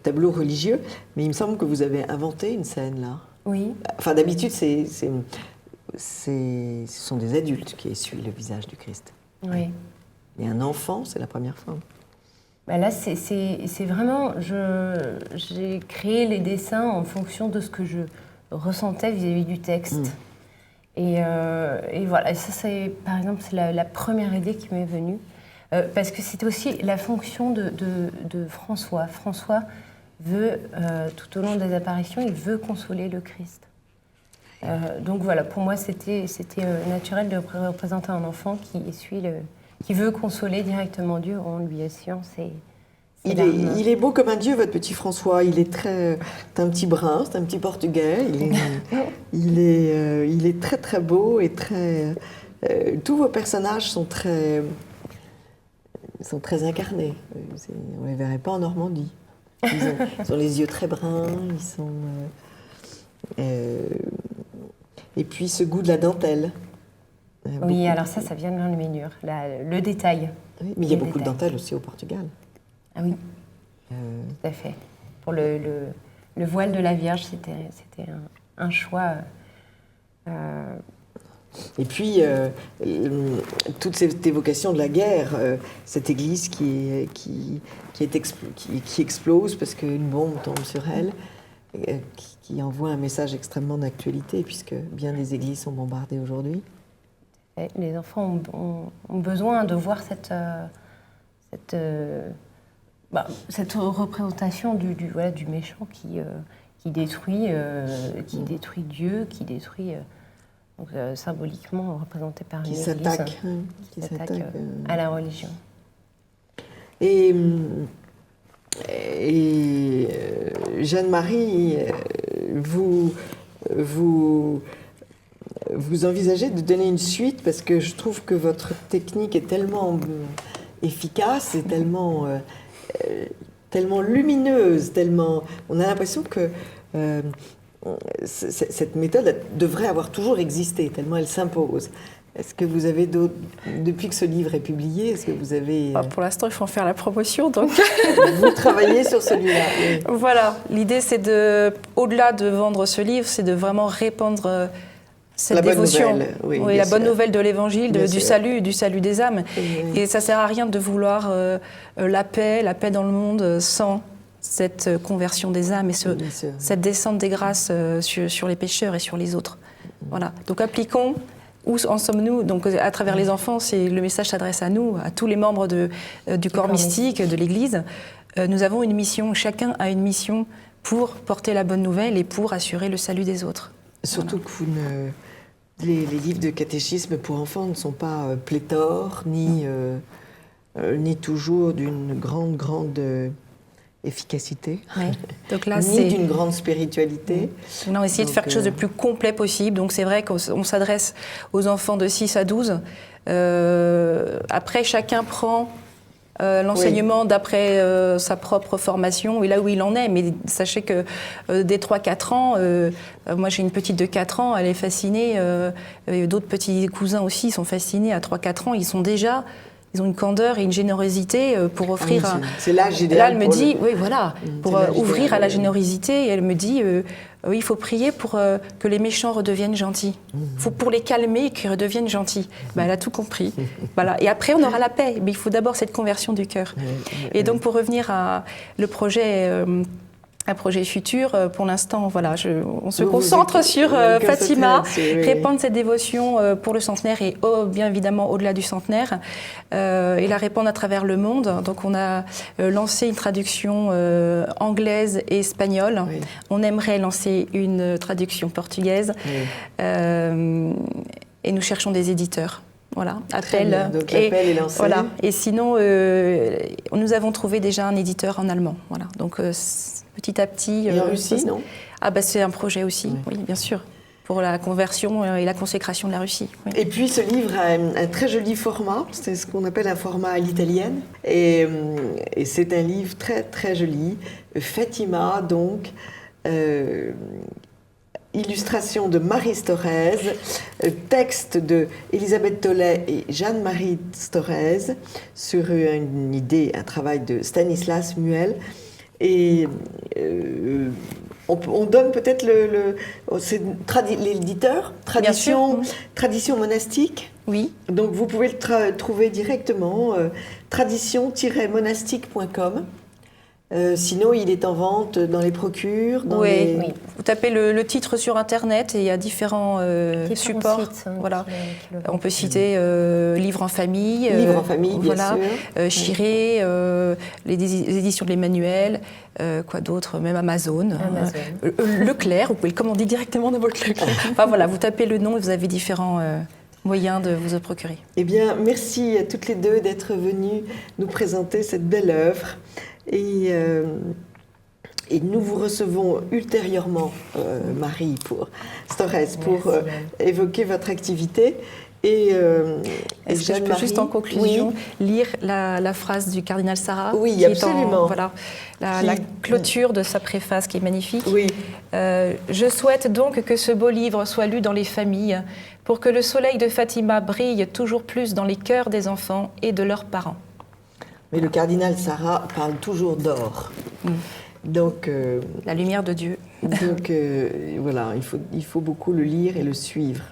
Speaker 1: tableaux religieux, mais il me semble que vous avez inventé une scène là.
Speaker 5: Oui.
Speaker 1: Enfin, d'habitude, ce sont des adultes qui essuient le visage du Christ.
Speaker 5: Oui.
Speaker 1: Et un enfant, c'est la première fois.
Speaker 5: Bah là, c'est vraiment... J'ai créé les dessins en fonction de ce que je ressentais vis-à-vis du texte. Et voilà, et ça, par exemple, c'est la première idée qui m'est venue. Parce que c'était aussi la fonction de François. François veut, tout au long des apparitions, il veut consoler le Christ. Donc voilà, pour moi, c'était naturel de représenter un enfant qui veut consoler directement Dieu en lui essuyant ses larmes.
Speaker 1: Il est beau comme un dieu, votre petit François. C'est un petit brun, c'est un petit portugais. Il est très très beau et très... tous vos personnages sont très incarnés. On ne les verrait pas en Normandie. Ils ont les yeux très bruns, et puis ce goût de la dentelle.
Speaker 5: Oui, alors ça vient de l'enluminure, le détail.
Speaker 1: Oui, mais il y a beaucoup de dentelle aussi au Portugal.
Speaker 5: Ah oui, tout à fait. Pour le voile de la Vierge, c'était un choix...
Speaker 1: Et puis, toute cette évocation de la guerre, cette église qui explose parce qu'une bombe tombe sur elle, qui envoie un message extrêmement d'actualité, puisque bien des églises sont bombardées aujourd'hui.
Speaker 5: Les enfants ont besoin de voir cette représentation du méchant qui détruit Dieu, qui détruit... Donc, symboliquement représenté par une église qui s'attaque à la religion.
Speaker 1: Et Jeanne-Marie, vous envisagez de donner une suite, parce que je trouve que votre technique est tellement efficace et tellement lumineuse, on a l'impression que cette méthode devrait avoir toujours existé, tellement elle s'impose. Est-ce que vous avez depuis que ce livre est publié, est-ce que vous avez...
Speaker 4: Pour l'instant, il faut en faire la promotion, donc...
Speaker 1: Vous travaillez sur celui-là. Oui.
Speaker 4: Voilà, l'idée c'est au-delà de vendre ce livre, c'est de vraiment répandre cette dévotion. La bonne nouvelle de l'évangile, du salut des âmes. Oui. Et ça ne sert à rien de vouloir la paix dans le monde sans cette conversion des âmes et cette descente des grâces sur les pécheurs et sur les autres. Voilà. Donc appliquons, où en sommes-nous? Donc à travers les enfants, le message s'adresse à nous, à tous les membres du corps mystique, de l'Église. Nous avons une mission, chacun a une mission pour porter la bonne nouvelle et pour assurer le salut des autres.
Speaker 1: Surtout que les livres de catéchisme pour enfants ne sont pas pléthores, ni toujours d'une grande efficacité,
Speaker 4: oui. Donc là,
Speaker 1: ni d'une grande spiritualité.
Speaker 4: On a essayé de faire quelque chose de plus complet possible. Donc c'est vrai qu'on s'adresse aux enfants de 6 à 12. Après, chacun prend l'enseignement d'après sa propre formation et là où il en est. Mais sachez que dès 3-4 ans, moi j'ai une petite de 4 ans, elle est fascinée. D'autres petits cousins aussi sont fascinés à 3-4 ans. Ils ont une candeur et une générosité pour offrir...
Speaker 1: C'est l'âge idéal.
Speaker 4: Là, elle me dit, oui, voilà, pour ouvrir à la générosité. Et elle me dit, oui, il faut prier pour que les méchants redeviennent gentils. Il faut pour les calmer qu'ils redeviennent gentils. Elle a tout compris. Voilà. Et après, on aura la paix. Mais il faut d'abord cette conversion du cœur. Et donc, pour revenir à le projet... un projet futur. Pour l'instant, voilà, on se concentre sur Fatima, répandre cette dévotion pour le centenaire et bien évidemment au-delà du centenaire, et la répandre à travers le monde. Donc on a lancé une traduction anglaise et espagnole. Oui. On aimerait lancer une traduction portugaise et nous cherchons des éditeurs. Voilà, appel.
Speaker 1: Donc l'appel est lancé.
Speaker 4: Voilà. Et sinon, nous avons trouvé déjà un éditeur en allemand. Voilà. Donc petit à petit.
Speaker 1: Et en Russie, non?
Speaker 4: Ah c'est un projet aussi, oui, bien sûr, pour la conversion et la consécration de la Russie. Oui.
Speaker 1: Et puis ce livre a un très joli format, c'est ce qu'on appelle un format à l'italienne. Et c'est un livre très très joli. Fatima, donc. Illustration de Marie Storez, texte de Elisabeth Tollet et Jeanne-Marie Storez sur une idée, un travail de Stanislas Muel. Et on donne peut-être l'éditeur, tradition monastique.
Speaker 4: Oui.
Speaker 1: Donc vous pouvez le trouver directement, tradition-monastique.com. Sinon, il est en vente dans les procures.
Speaker 4: Oui. Vous tapez le titre sur Internet et il y a différents supports.
Speaker 5: Sites,
Speaker 4: voilà. On peut citer Livre en famille.
Speaker 1: Livre en famille, bien sûr.
Speaker 4: Chiré, les éditions de l'Emmanuel, quoi d'autre, même Amazon. Leclerc, vous pouvez le commander directement dans votre Leclerc. Enfin voilà, vous tapez le nom et vous avez différents moyens de vous en procurer.
Speaker 1: Eh bien, merci à toutes les deux d'être venues nous présenter cette belle œuvre. Et nous vous recevons ultérieurement, Marie Storez, pour évoquer votre activité.
Speaker 4: Est-ce que je peux juste en conclusion lire la phrase du cardinal Sarah?
Speaker 1: Oui, absolument.
Speaker 4: La clôture de sa préface qui est magnifique.
Speaker 1: Oui.
Speaker 4: Je souhaite donc que ce beau livre soit lu dans les familles pour que le soleil de Fatima brille toujours plus dans les cœurs des enfants et de leurs parents.
Speaker 1: Mais le cardinal Sarah parle toujours d'or. Donc,
Speaker 4: la lumière de Dieu.
Speaker 1: Donc voilà, il faut beaucoup le lire et le suivre.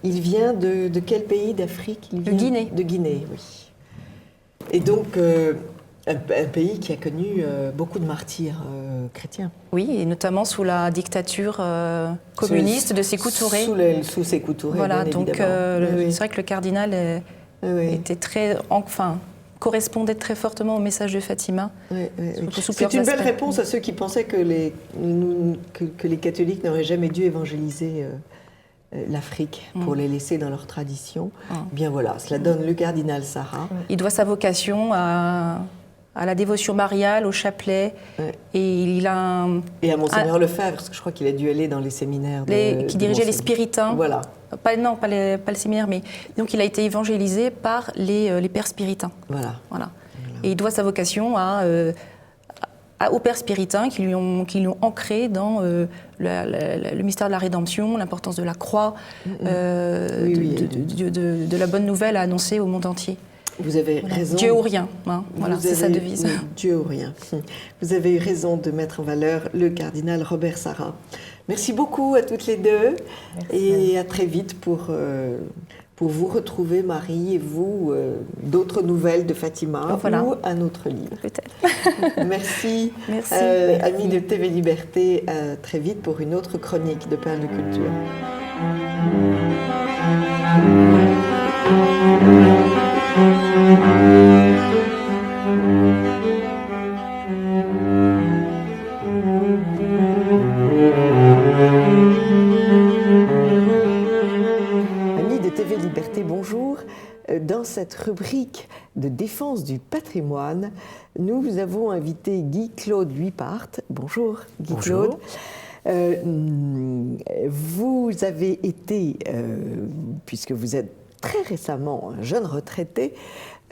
Speaker 1: Il vient de quel pays d'Afrique?
Speaker 4: De Guinée.
Speaker 1: De Guinée, oui. Et donc, un pays qui a connu beaucoup de martyrs chrétiens.
Speaker 4: Oui, et notamment sous la dictature communiste de Sékou Touré.
Speaker 1: Sous Sékou Touré,
Speaker 4: voilà,
Speaker 1: bien
Speaker 4: donc
Speaker 1: évidemment.
Speaker 4: c'est vrai que le cardinal était très... correspondait très fortement au message de Fatima.
Speaker 1: C'est une belle réponse à ceux qui pensaient que les catholiques n'auraient jamais dû évangéliser l'Afrique pour les laisser dans leur tradition. Bien voilà, cela donne le cardinal Sarah.
Speaker 4: Il doit sa vocation à la dévotion mariale, au chapelet, et il a
Speaker 1: et à Monseigneur Lefebvre, parce que je crois qu'il a dû aller dans les séminaires
Speaker 4: qui dirigeaient les spiritains.
Speaker 1: Voilà.
Speaker 4: Pas le séminaire, mais donc il a été évangélisé par les pères spiritains. Voilà. Et il doit sa vocation aux pères spiritains qui lui ont ancré dans le mystère de la rédemption, l'importance de la croix, de la bonne nouvelle à annoncer au monde entier.
Speaker 1: Vous avez raison.
Speaker 4: Dieu ou rien, c'est sa devise.
Speaker 1: Dieu ou rien. Vous avez eu raison de mettre en valeur le cardinal Robert Sarah. Merci beaucoup à toutes les deux. Merci. Et à très vite pour vous retrouver, Marie, et vous, d'autres nouvelles de Fatima ou un autre livre.
Speaker 4: Peut-être.
Speaker 1: Merci.
Speaker 4: Merci.
Speaker 1: Amis de TV Liberté, à très vite pour une autre chronique de Perles de Culture. Amis de TV Liberté, bonjour. Dans cette rubrique de défense du patrimoine, nous avons invité Guy-Claude Luypart. Bonjour Guy-Claude. Vous avez été, puisque vous êtes très récemment un jeune retraité,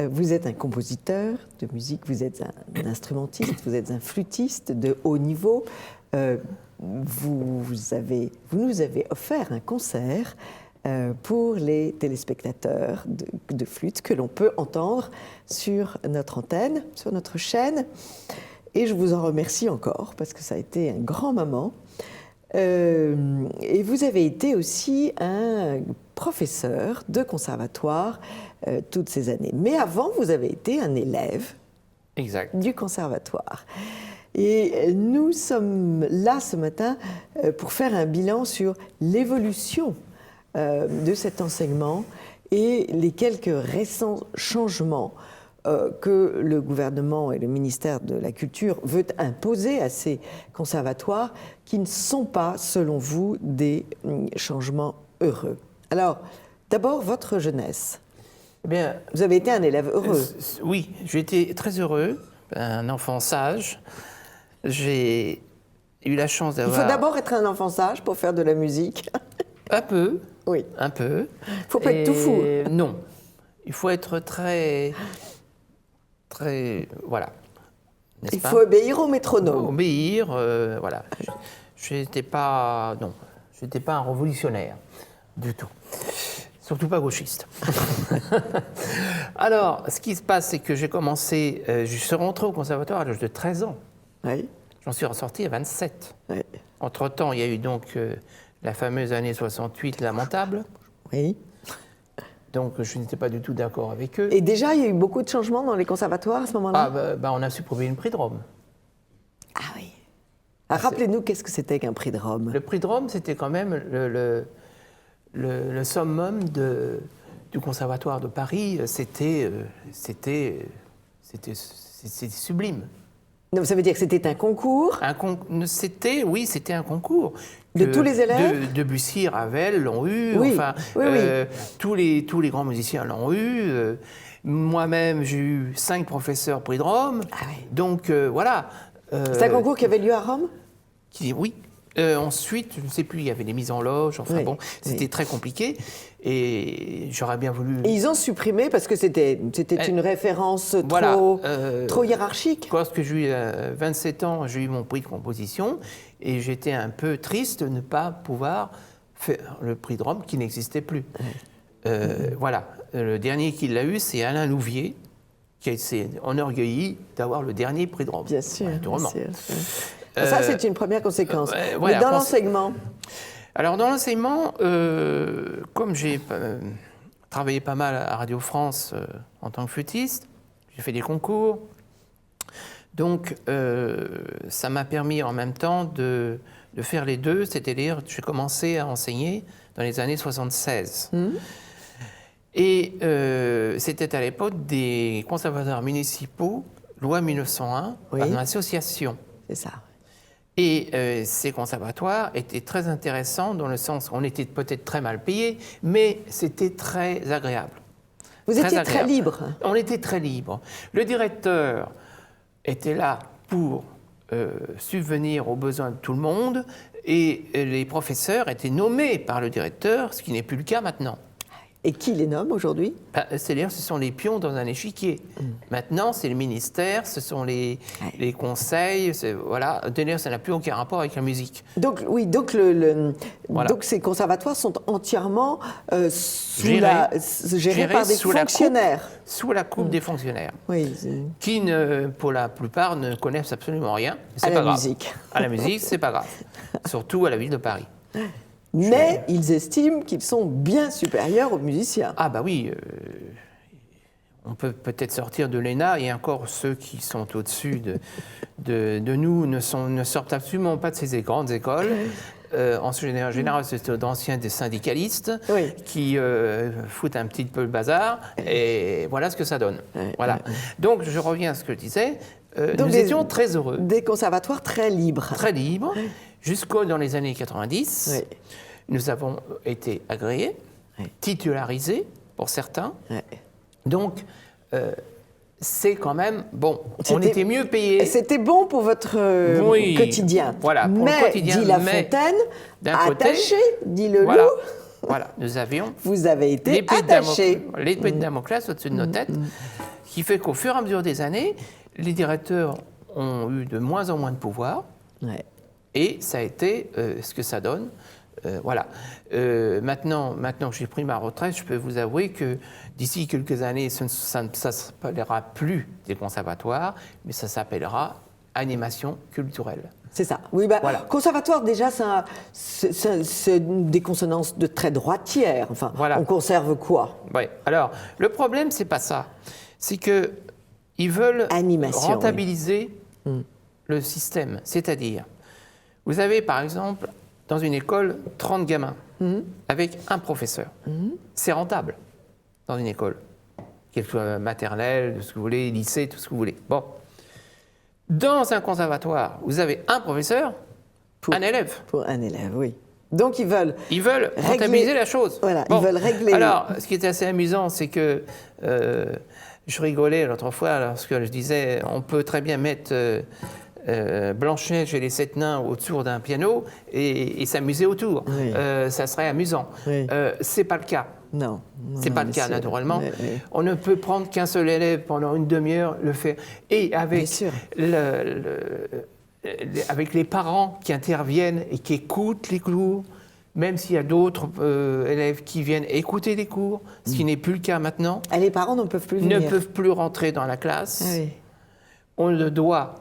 Speaker 1: vous êtes un compositeur de musique, vous êtes un instrumentiste, vous êtes un flûtiste de haut niveau. Vous nous avez offert un concert pour les téléspectateurs de flûte que l'on peut entendre sur notre antenne, sur notre chaîne. Et je vous en remercie encore parce que ça a été un grand moment. Et vous avez été aussi un professeur de conservatoire toutes ces années. Mais avant, vous avez été un élève du conservatoire. Et nous sommes là ce matin pour faire un bilan sur l'évolution de cet enseignement et les quelques récents changements que le gouvernement et le ministère de la Culture veulent imposer à ces conservatoires qui ne sont pas, selon vous, des changements heureux. Alors, d'abord, votre jeunesse.
Speaker 6: Eh bien,
Speaker 1: vous avez été un élève heureux.
Speaker 6: Oui, j'ai été très heureux, un enfant sage. J'ai eu la chance d'avoir...
Speaker 1: Il faut d'abord être un enfant sage pour faire de la musique.
Speaker 6: Un peu.
Speaker 1: Oui.
Speaker 6: Un peu.
Speaker 1: Il ne faut pas être tout fou.
Speaker 6: Non. Il faut être très... Voilà.
Speaker 1: Il faut obéir au métronome.
Speaker 6: Obéir, voilà. Je n'étais pas... Non. Je n'étais pas un révolutionnaire du tout. Surtout pas gauchiste. Alors, ce qui se passe, c'est que j'ai commencé... je suis rentré au conservatoire à l'âge de 13 ans.
Speaker 1: Oui.
Speaker 6: J'en suis ressorti à 27.
Speaker 1: Oui.
Speaker 6: Entre-temps, il y a eu donc la fameuse année 68 lamentable.
Speaker 1: Oui.
Speaker 6: Donc, je n'étais pas du tout d'accord avec eux.
Speaker 1: Et déjà, il y a eu beaucoup de changements dans les conservatoires à ce moment-là?
Speaker 6: On a supprimé le prix de Rome.
Speaker 1: Ah oui. Rappelez-nous, qu'est-ce que c'était qu'un prix de Rome?
Speaker 6: Le prix de Rome, c'était quand même le summum du conservatoire de Paris. C'était sublime.
Speaker 1: Donc, ça veut dire que c'était un concours?
Speaker 6: C'était un concours.
Speaker 1: De tous les élèves?
Speaker 6: Debussy, Ravel l'ont eu,
Speaker 1: oui.
Speaker 6: enfin,
Speaker 1: oui.
Speaker 6: tous les grands musiciens l'ont eu. Moi-même, j'ai eu 5 professeurs prix de Rome.
Speaker 1: Ah oui.
Speaker 6: Donc, voilà.
Speaker 1: C'est un concours qui avait lieu à Rome?
Speaker 6: Oui. Ensuite, je ne sais plus, il y avait des mises en loge, enfin bon, c'était très compliqué et j'aurais bien voulu...
Speaker 1: Et ils ont supprimé parce que c'était une référence trop hiérarchique.
Speaker 6: Lorsque j'ai eu 27 ans, j'ai eu mon prix de composition et j'étais un peu triste de ne pas pouvoir faire le prix de Rome qui n'existait plus. Voilà, le dernier qui l'a eu, c'est Alain Louvier, qui s'est enorgueilli d'avoir le dernier prix de Rome.
Speaker 1: Bien sûr,
Speaker 6: bien sûr.
Speaker 1: Ça, c'est une première conséquence. Mais dans l'enseignement?
Speaker 6: Alors, dans l'enseignement, comme j'ai travaillé pas mal à Radio France en tant que flûtiste, j'ai fait des concours. Donc, ça m'a permis en même temps de faire les deux, c'est-à-dire j'ai commencé à enseigner dans les années 76. Et c'était à l'époque des conservatoires municipaux, loi 1901, en association.
Speaker 1: C'est ça.
Speaker 6: Et ces conservatoires étaient très intéressants dans le sens qu'on était peut-être très mal payés, mais c'était très agréable.
Speaker 1: Vous étiez très libre?
Speaker 6: On était très libre. Le directeur était là pour subvenir aux besoins de tout le monde et les professeurs étaient nommés par le directeur, ce qui n'est plus le cas maintenant.
Speaker 1: Et qui les nomme aujourd'hui?
Speaker 6: C'est-à-dire ce sont les pions dans un échiquier. Maintenant, c'est le ministère, ce sont les conseils, voilà. D'ailleurs, ça n'a plus aucun rapport avec la musique.
Speaker 1: Donc, oui, donc, donc ces conservatoires sont entièrement gérés par des fonctionnaires.
Speaker 6: Sous la coupe des fonctionnaires.
Speaker 1: Oui.
Speaker 6: Qui, pour la plupart, ne connaissent absolument rien.
Speaker 1: À la musique.
Speaker 6: À la musique, c'est pas grave. Surtout à la ville de Paris.
Speaker 1: Mais ils estiment qu'ils sont bien supérieurs aux musiciens.
Speaker 6: Ah bah oui, on peut peut-être sortir de l'ENA, et encore ceux qui sont au-dessus de nous ne sortent absolument pas de ces grandes écoles. En général, c'est d'anciens des syndicalistes qui foutent un petit peu le bazar, et voilà ce que ça donne. Voilà. Donc je reviens à ce que je disais, nous étions très heureux.
Speaker 1: Des conservatoires très libres.
Speaker 6: Très libres. Jusqu'au dans les années 90, nous avons été agréés, titularisés pour certains. Donc, c'est quand même bon. On était mieux payés.
Speaker 1: C'était bon pour votre quotidien.
Speaker 6: Voilà, pour le quotidien.
Speaker 1: Dit La Fontaine, attaché, dit le
Speaker 6: voilà,
Speaker 1: loup.
Speaker 6: Voilà, nous avions.
Speaker 1: Vous avez été attaché.
Speaker 6: L'épée de Damoclès au-dessus de nos têtes, qui fait qu'au fur et à mesure des années, les directeurs ont eu de moins en moins de pouvoir. Et ça a été ce que ça donne. Voilà. Maintenant que j'ai pris ma retraite, je peux vous avouer que d'ici quelques années, ça ne s'appellera plus des conservatoires, mais ça s'appellera animation culturelle.
Speaker 1: C'est ça. Oui, voilà. Conservatoire, déjà, c'est des consonances de très droitière. Enfin, on conserve quoi?
Speaker 6: Oui. Alors, le problème, c'est pas ça. C'est qu'ils veulent rentabiliser le système. C'est-à-dire, vous avez, par exemple, dans une école, 30 gamins avec un professeur. C'est rentable dans une école, qu'elle soit maternelle, ce que vous voulez, lycée, tout ce que vous voulez. Bon. Dans un conservatoire, vous avez un professeur, un élève.
Speaker 1: Pour un élève, oui. Donc ils veulent
Speaker 6: rentabiliser la chose.
Speaker 1: Voilà, ils veulent régler.
Speaker 6: Alors, ce qui est assez amusant, c'est que je rigolais l'autre fois lorsque je disais on peut très bien mettre Blanche-Neige et les 7 nains autour d'un piano et s'amuser autour. Oui. Ça serait amusant. Oui. C'est pas le cas.
Speaker 1: Non.
Speaker 6: C'est pas le cas, naturellement. Oui. On ne peut prendre qu'un seul élève pendant une demi-heure, le faire. Et avec avec les parents qui interviennent et qui écoutent les cours, même s'il y a d'autres élèves qui viennent écouter les cours, ce qui n'est plus le cas maintenant.
Speaker 1: Et les parents ne peuvent plus venir.
Speaker 6: Ne peuvent plus rentrer dans la classe. Oui. On ne doit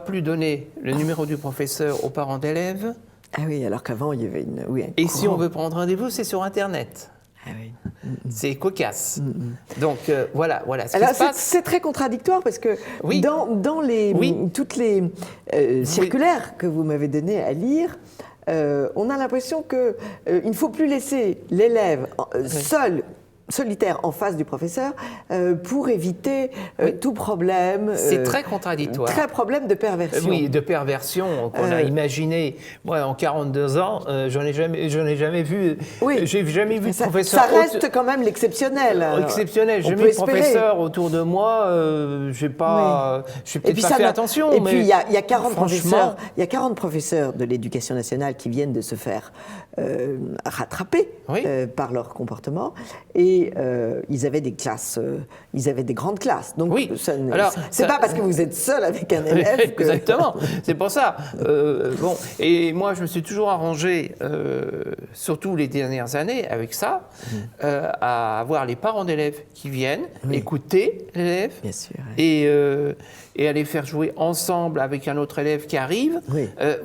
Speaker 6: plus donner le numéro du professeur aux parents d'élèves.
Speaker 1: Ah oui, alors qu'avant, il y avait un
Speaker 6: Et si on veut prendre rendez-vous, c'est sur Internet. Ah oui. C'est cocasse. Donc voilà ce qui se passe.
Speaker 1: C'est très contradictoire parce que dans toutes les circulaires que vous m'avez données à lire, on a l'impression qu'il ne faut plus laisser l'élève solitaire en face du professeur pour éviter tout problème.
Speaker 6: C'est très contradictoire.
Speaker 1: Très problème de perversion.
Speaker 6: Oui, de perversion qu'on a imaginé. Moi, en 42 ans, j'en ai jamais vu. Oui. J'ai jamais vu de professeur.
Speaker 1: Ça reste quand même l'exceptionnel.
Speaker 6: Exceptionnel. J'ai mis de professeurs autour de moi. J'ai pas. J'ai peut-être pas fait attention.
Speaker 1: Et puis il y a 40 professeurs. Il y a 40 professeurs de l'Éducation nationale qui viennent de se faire rattraper par leur comportement. Et ils avaient des classes, ils avaient des grandes classes. Donc, c'est pas parce que vous êtes seul avec un élève que...
Speaker 6: Exactement, c'est pour ça. Et moi, je me suis toujours arrangé, surtout les dernières années, avec ça, à avoir les parents d'élèves qui viennent, écouter l'élève,
Speaker 1: bien sûr,
Speaker 6: et à les faire jouer ensemble avec un autre élève qui arrive.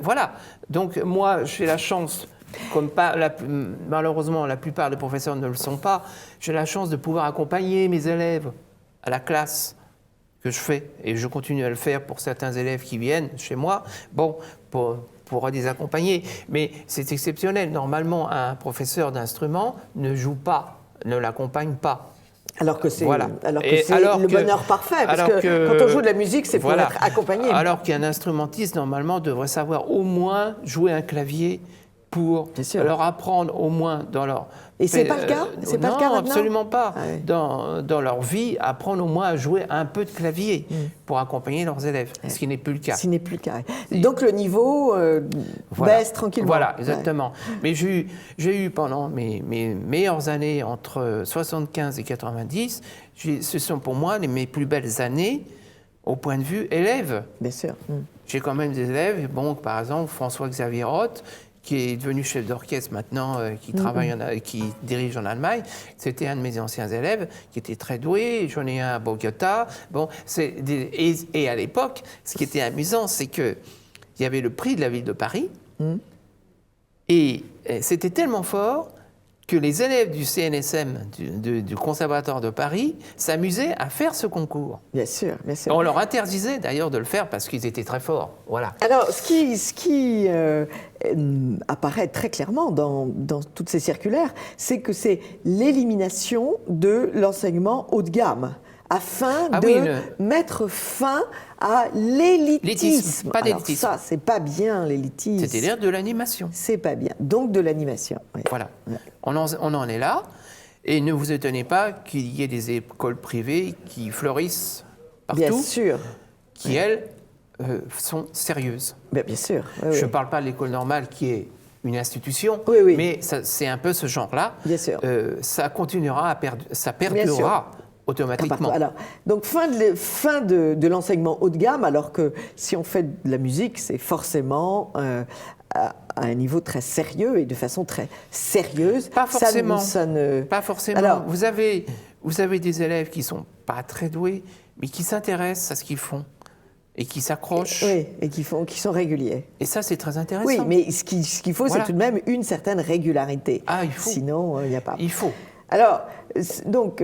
Speaker 6: Voilà. Donc, moi, j'ai la chance... Comme malheureusement la plupart des professeurs ne le sont pas, j'ai la chance de pouvoir accompagner mes élèves à la classe que je fais, et je continue à le faire pour certains élèves qui viennent chez moi, pour les accompagner. Mais c'est exceptionnel. Normalement, un professeur d'instrument ne l'accompagne pas.
Speaker 1: Alors que c'est le bonheur parfait, parce que quand on joue de la musique, c'est pour être accompagné.
Speaker 6: Alors qu'un instrumentiste, normalement, devrait savoir au moins jouer un clavier pour leur apprendre au moins dans leur...
Speaker 1: Et c'est pas le cas ? C'est pas le cas maintenant ?
Speaker 6: Absolument pas. Ah oui. Dans leur vie, apprendre au moins à jouer un peu de clavier pour accompagner leurs élèves, ce qui n'est plus le cas.
Speaker 1: Ce qui n'est plus le cas. Donc le niveau baisse tranquillement.
Speaker 6: Voilà, exactement. Mais j'ai eu pendant mes meilleures années, entre 75 et 90, ce sont pour moi mes plus belles années au point de vue élève.
Speaker 1: Bien sûr.
Speaker 6: J'ai quand même des élèves, par exemple François-Xavier Roth, qui est devenu chef d'orchestre maintenant, qui dirige en Allemagne. C'était un de mes anciens élèves qui était très doué. J'en ai un à Bogota. Et à l'époque, ce qui était amusant, c'est qu'il y avait le prix de la ville de Paris. Et c'était tellement fort que les élèves du CNSM, du Conservatoire de Paris, s'amusaient à faire ce concours.
Speaker 1: Bien sûr, bien sûr.
Speaker 6: On leur interdisait d'ailleurs de le faire parce qu'ils étaient très forts. Voilà.
Speaker 1: Alors, ce qui apparaît très clairement dans toutes ces circulaires, c'est que c'est l'élimination de l'enseignement haut de gamme, afin de mettre fin à l'élitisme.
Speaker 6: Pas d'élitisme.
Speaker 1: Alors ça, c'est pas bien, l'élitisme.
Speaker 6: C'est-à-dire de l'animation.
Speaker 1: C'est pas bien. Donc de l'animation. Oui.
Speaker 6: Voilà. Ouais. On en est là. Et ne vous étonnez pas qu'il y ait des écoles privées qui fleurissent partout.
Speaker 1: Bien sûr.
Speaker 6: Qui, elles, sont sérieuses.
Speaker 1: Bien sûr.
Speaker 6: Je ne parle pas de l'école normale qui est une institution, mais c'est un peu ce genre-là.
Speaker 1: Bien sûr.
Speaker 6: Ça continuera ça perdurera. Automatiquement.
Speaker 1: Alors, donc fin de l'enseignement haut de gamme, alors que si on fait de la musique, c'est forcément à un niveau très sérieux et de façon très sérieuse.
Speaker 6: Pas forcément.
Speaker 1: Pas
Speaker 6: forcément. Alors, vous avez des élèves qui sont pas très doués, mais qui s'intéressent à ce qu'ils font et qui s'accrochent.
Speaker 1: Oui, et qui sont réguliers.
Speaker 6: Et ça, c'est très intéressant.
Speaker 1: Oui, mais ce qu'il faut, c'est tout de même une certaine régularité.
Speaker 6: Ah, il faut.
Speaker 1: Sinon, il n'y a pas.
Speaker 6: Il faut.
Speaker 1: Alors, donc,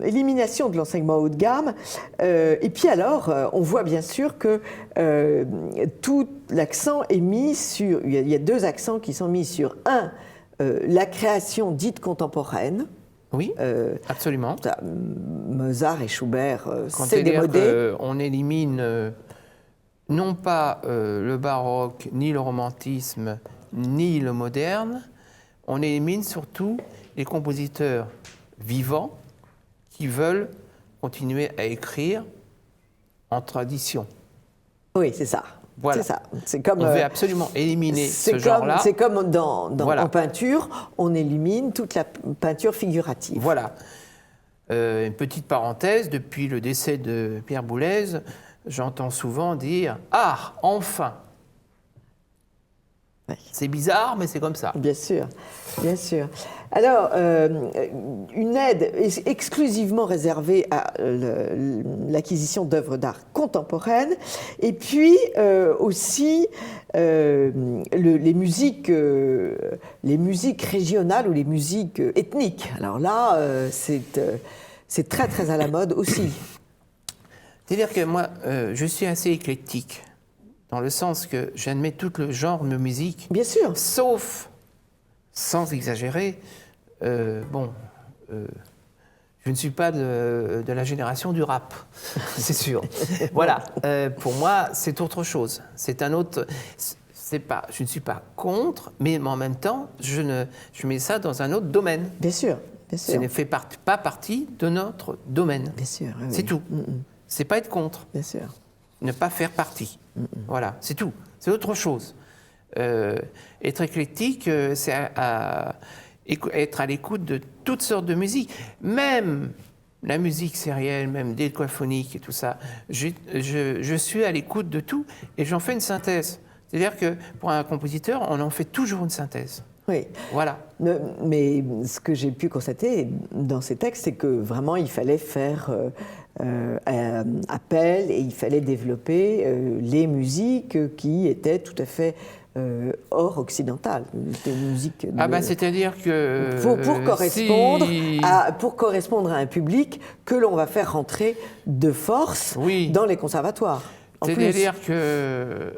Speaker 1: élimination de l'enseignement haut de gamme. Et puis alors, on voit bien sûr que tout l'accent est mis sur... Il y a deux accents qui sont mis sur, la création dite contemporaine.
Speaker 6: Oui, absolument.
Speaker 1: Mozart et Schubert, c'est démodé.
Speaker 6: On élimine non pas le baroque, ni le romantisme, ni le moderne. On élimine surtout les compositeurs vivants qui veulent continuer à écrire en tradition.
Speaker 1: Oui, c'est ça.
Speaker 6: Voilà.
Speaker 1: C'est ça. C'est comme,
Speaker 6: on veut absolument éliminer ce genre-là.
Speaker 1: C'est comme en peinture, on élimine toute la peinture figurative.
Speaker 6: Voilà. Une petite parenthèse, depuis le décès de Pierre Boulez, j'entends souvent dire « Ah, enfin !»
Speaker 1: Oui.
Speaker 6: C'est bizarre, mais c'est comme ça.
Speaker 1: Bien sûr, bien sûr. Alors, une aide exclusivement réservée à l'acquisition d'œuvres d'art contemporaines, et puis aussi les musiques régionales ou les musiques ethniques. Alors là, c'est très très à la mode aussi.
Speaker 6: C'est-à-dire que moi, je suis assez éclectique, dans le sens que j'admets tout le genre de musique.
Speaker 1: Bien sûr.
Speaker 6: Sauf, sans exagérer, je ne suis pas de la génération du rap, c'est sûr. Voilà, pour moi, c'est autre chose. C'est un autre... je ne suis pas contre, mais en même temps, je mets ça dans un autre domaine.
Speaker 1: Bien sûr, bien sûr.
Speaker 6: Ça ne fait pas partie de notre domaine.
Speaker 1: Bien sûr. Oui,
Speaker 6: c'est tout. C'est pas être contre.
Speaker 1: Bien sûr.
Speaker 6: Ne pas faire partie. Voilà, c'est tout. C'est autre chose. Être éclectique, c'est être à l'écoute de toutes sortes de musique. Même la musique sérielle, même décophonique et tout ça. Je suis à l'écoute de tout et j'en fais une synthèse. C'est-à-dire que pour un compositeur, on en fait toujours une synthèse.
Speaker 1: Oui.
Speaker 6: Voilà.
Speaker 1: Mais ce que j'ai pu constater dans ces textes, c'est que vraiment il fallait faire appel et il fallait développer les musiques qui étaient tout à fait hors occidentales, des musiques.
Speaker 6: C'est-à-dire que
Speaker 1: pour correspondre à un public que l'on va faire rentrer de force dans les conservatoires.
Speaker 6: C'est-à-dire que...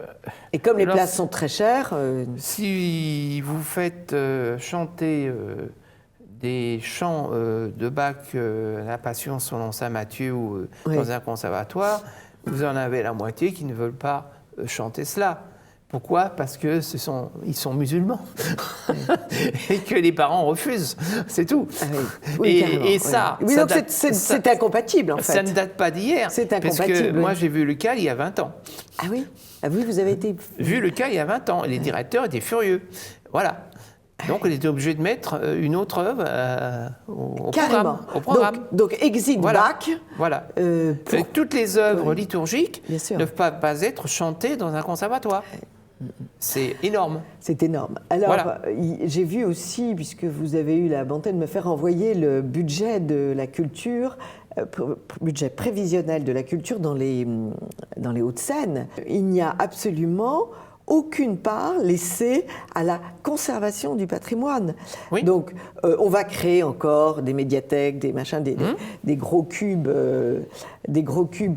Speaker 1: Et comme les places sont très chères...
Speaker 6: Si vous faites chanter des chants de Bach, la Passion selon saint Matthieu, ou dans un conservatoire, vous en avez la moitié qui ne veulent pas chanter cela. Pourquoi ? Parce que ils sont musulmans et que les parents refusent, c'est tout.
Speaker 1: Ah oui. Oui,
Speaker 6: ça,
Speaker 1: oui, donc c'est incompatible en fait.
Speaker 6: Ça ne date pas d'hier.
Speaker 1: C'est incompatible.
Speaker 6: Parce que moi j'ai vu le cas il y a 20 ans.
Speaker 1: Ah oui ? Ah oui, vous avez été...
Speaker 6: Vu le cas il y a 20 ans, et les directeurs étaient furieux. Voilà. Donc on était obligé de mettre une autre œuvre au programme.
Speaker 1: Donc exit Bach.
Speaker 6: Voilà. Toutes les œuvres liturgiques ne peuvent pas être chantées dans un conservatoire. C'est énorme.
Speaker 1: C'est énorme. Alors, j'ai vu aussi, puisque vous avez eu la bonté de me faire envoyer le budget de la culture, budget prévisionnel de la culture dans les Hauts-de-Seine, il n'y a absolument aucune part laissée à la conservation du patrimoine. Oui. Donc, on va créer encore des médiathèques, des machins, des gros cubes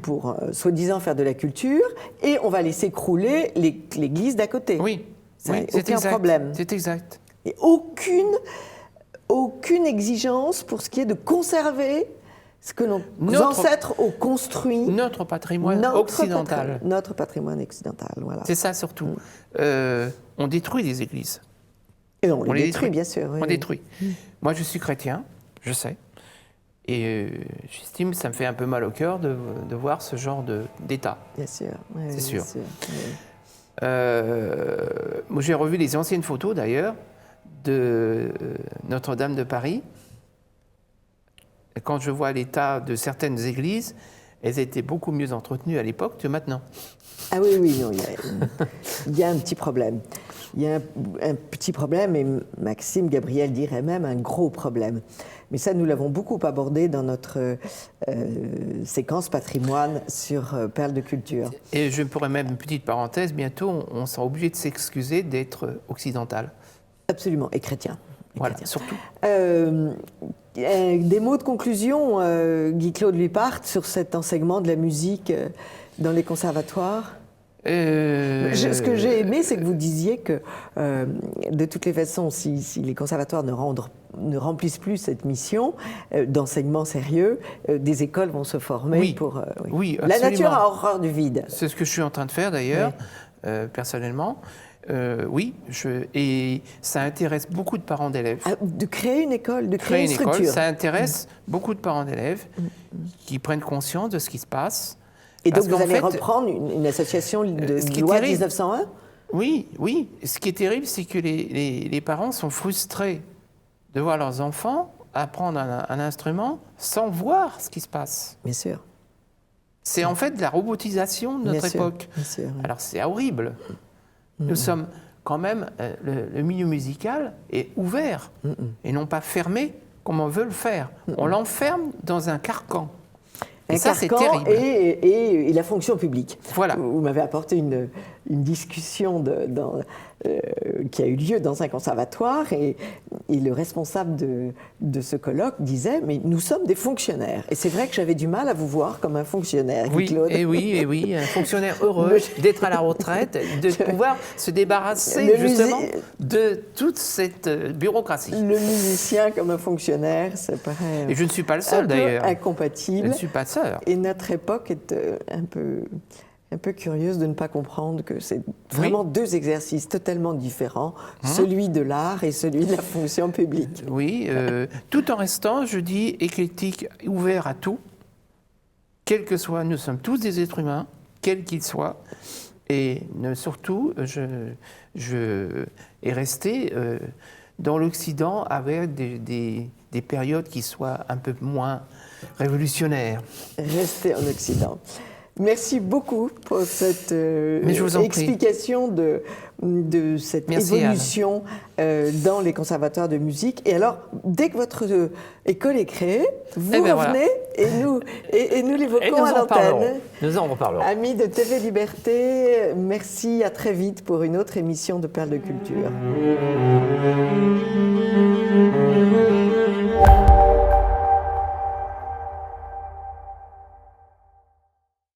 Speaker 1: pour soi-disant faire de la culture, et on va laisser crouler l'église d'à côté.
Speaker 6: Oui,
Speaker 1: c'est aucun problème.
Speaker 6: C'est exact.
Speaker 1: Et aucune exigence pour ce qui est de conserver ce que nos ancêtres ont construit.
Speaker 6: Notre patrimoine occidental.
Speaker 1: Notre patrimoine occidental, voilà.
Speaker 6: C'est ça surtout. On détruit des églises.
Speaker 1: Et on les détruit, bien sûr.
Speaker 6: On détruit. Moi, je suis chrétien, je sais. Et j'estime que ça me fait un peu mal au cœur de voir ce genre d'état.
Speaker 1: Bien sûr. Oui,
Speaker 6: c'est sûr.
Speaker 1: Oui.
Speaker 6: Moi, j'ai revu les anciennes photos, d'ailleurs, de Notre-Dame de Paris. Quand je vois l'état de certaines églises, elles étaient beaucoup mieux entretenues à l'époque que maintenant.
Speaker 1: Ah oui, non, il y a un petit problème. Il y a un petit problème, et Maxime Gabriel dirait même un gros problème. Mais ça, nous l'avons beaucoup abordé dans notre séquence patrimoine sur Perles de culture.
Speaker 6: Et je pourrais même, une petite parenthèse, bientôt, on sera obligé de s'excuser d'être occidental.
Speaker 1: Absolument, et chrétien.
Speaker 6: Voilà, surtout.
Speaker 1: Des mots de conclusion, Guy-Claude Luypart, sur cet enseignement de la musique dans les conservatoires ? Ce que j'ai aimé, c'est que vous disiez que, de toutes les façons, si les conservatoires ne remplissent plus cette mission d'enseignement sérieux, des écoles vont se former pour...
Speaker 6: Oui,
Speaker 1: la nature a horreur du vide.
Speaker 6: C'est ce que je suis en train de faire d'ailleurs, personnellement. Oui, et ça intéresse beaucoup de parents d'élèves.
Speaker 1: De créer une école, de créer une structure.
Speaker 6: École, ça intéresse beaucoup de parents d'élèves qui prennent conscience de ce qui se passe.
Speaker 1: Et donc vous allez reprendre une association de loi 1901 ?
Speaker 6: Oui. Ce qui est terrible, c'est que les parents sont frustrés de voir leurs enfants apprendre un instrument sans voir ce qui se passe.
Speaker 1: Bien sûr.
Speaker 6: C'est en fait de la robotisation de notre époque.
Speaker 1: Bien sûr.
Speaker 6: Alors c'est horrible. Nous sommes quand même, le milieu musical est ouvert et non pas fermé comme on veut le faire. On l'enferme dans un carcan. Et ça, c'est terrible.
Speaker 1: Et la fonction publique.
Speaker 6: Voilà.
Speaker 1: Vous m'avez apporté une discussion qui a eu lieu dans un conservatoire et le responsable de ce colloque disait « mais nous sommes des fonctionnaires ». Et c'est vrai que j'avais du mal à vous voir comme un fonctionnaire, Claude.
Speaker 6: Oui, un fonctionnaire heureux d'être à la retraite, de pouvoir se débarrasser justement de toute cette bureaucratie.
Speaker 1: Le musicien comme un fonctionnaire, ça paraît
Speaker 6: et je ne suis pas le seul d'ailleurs.
Speaker 1: Incompatible.
Speaker 6: Je ne suis pas le seul.
Speaker 1: Et notre époque est un peu curieuse de ne pas comprendre que c'est vraiment deux exercices totalement différents, celui de l'art et celui de la fonction publique.
Speaker 6: Oui, tout en restant, je dis, éclectique, ouvert à tout, quel que soit, nous sommes tous des êtres humains, quels qu'ils soient, et surtout, je est resté dans l'Occident avec des périodes qui soient un peu moins révolutionnaires.
Speaker 1: Rester en Occident. Merci beaucoup pour cette explication de cette évolution dans les conservatoires de musique. Et alors, dès que votre école est créée, vous revenez et nous l'évoquons à l'antenne.
Speaker 2: Nous en reparlerons.
Speaker 1: Amis de TV Liberté, merci, à très vite pour une autre émission de Perles de Culture.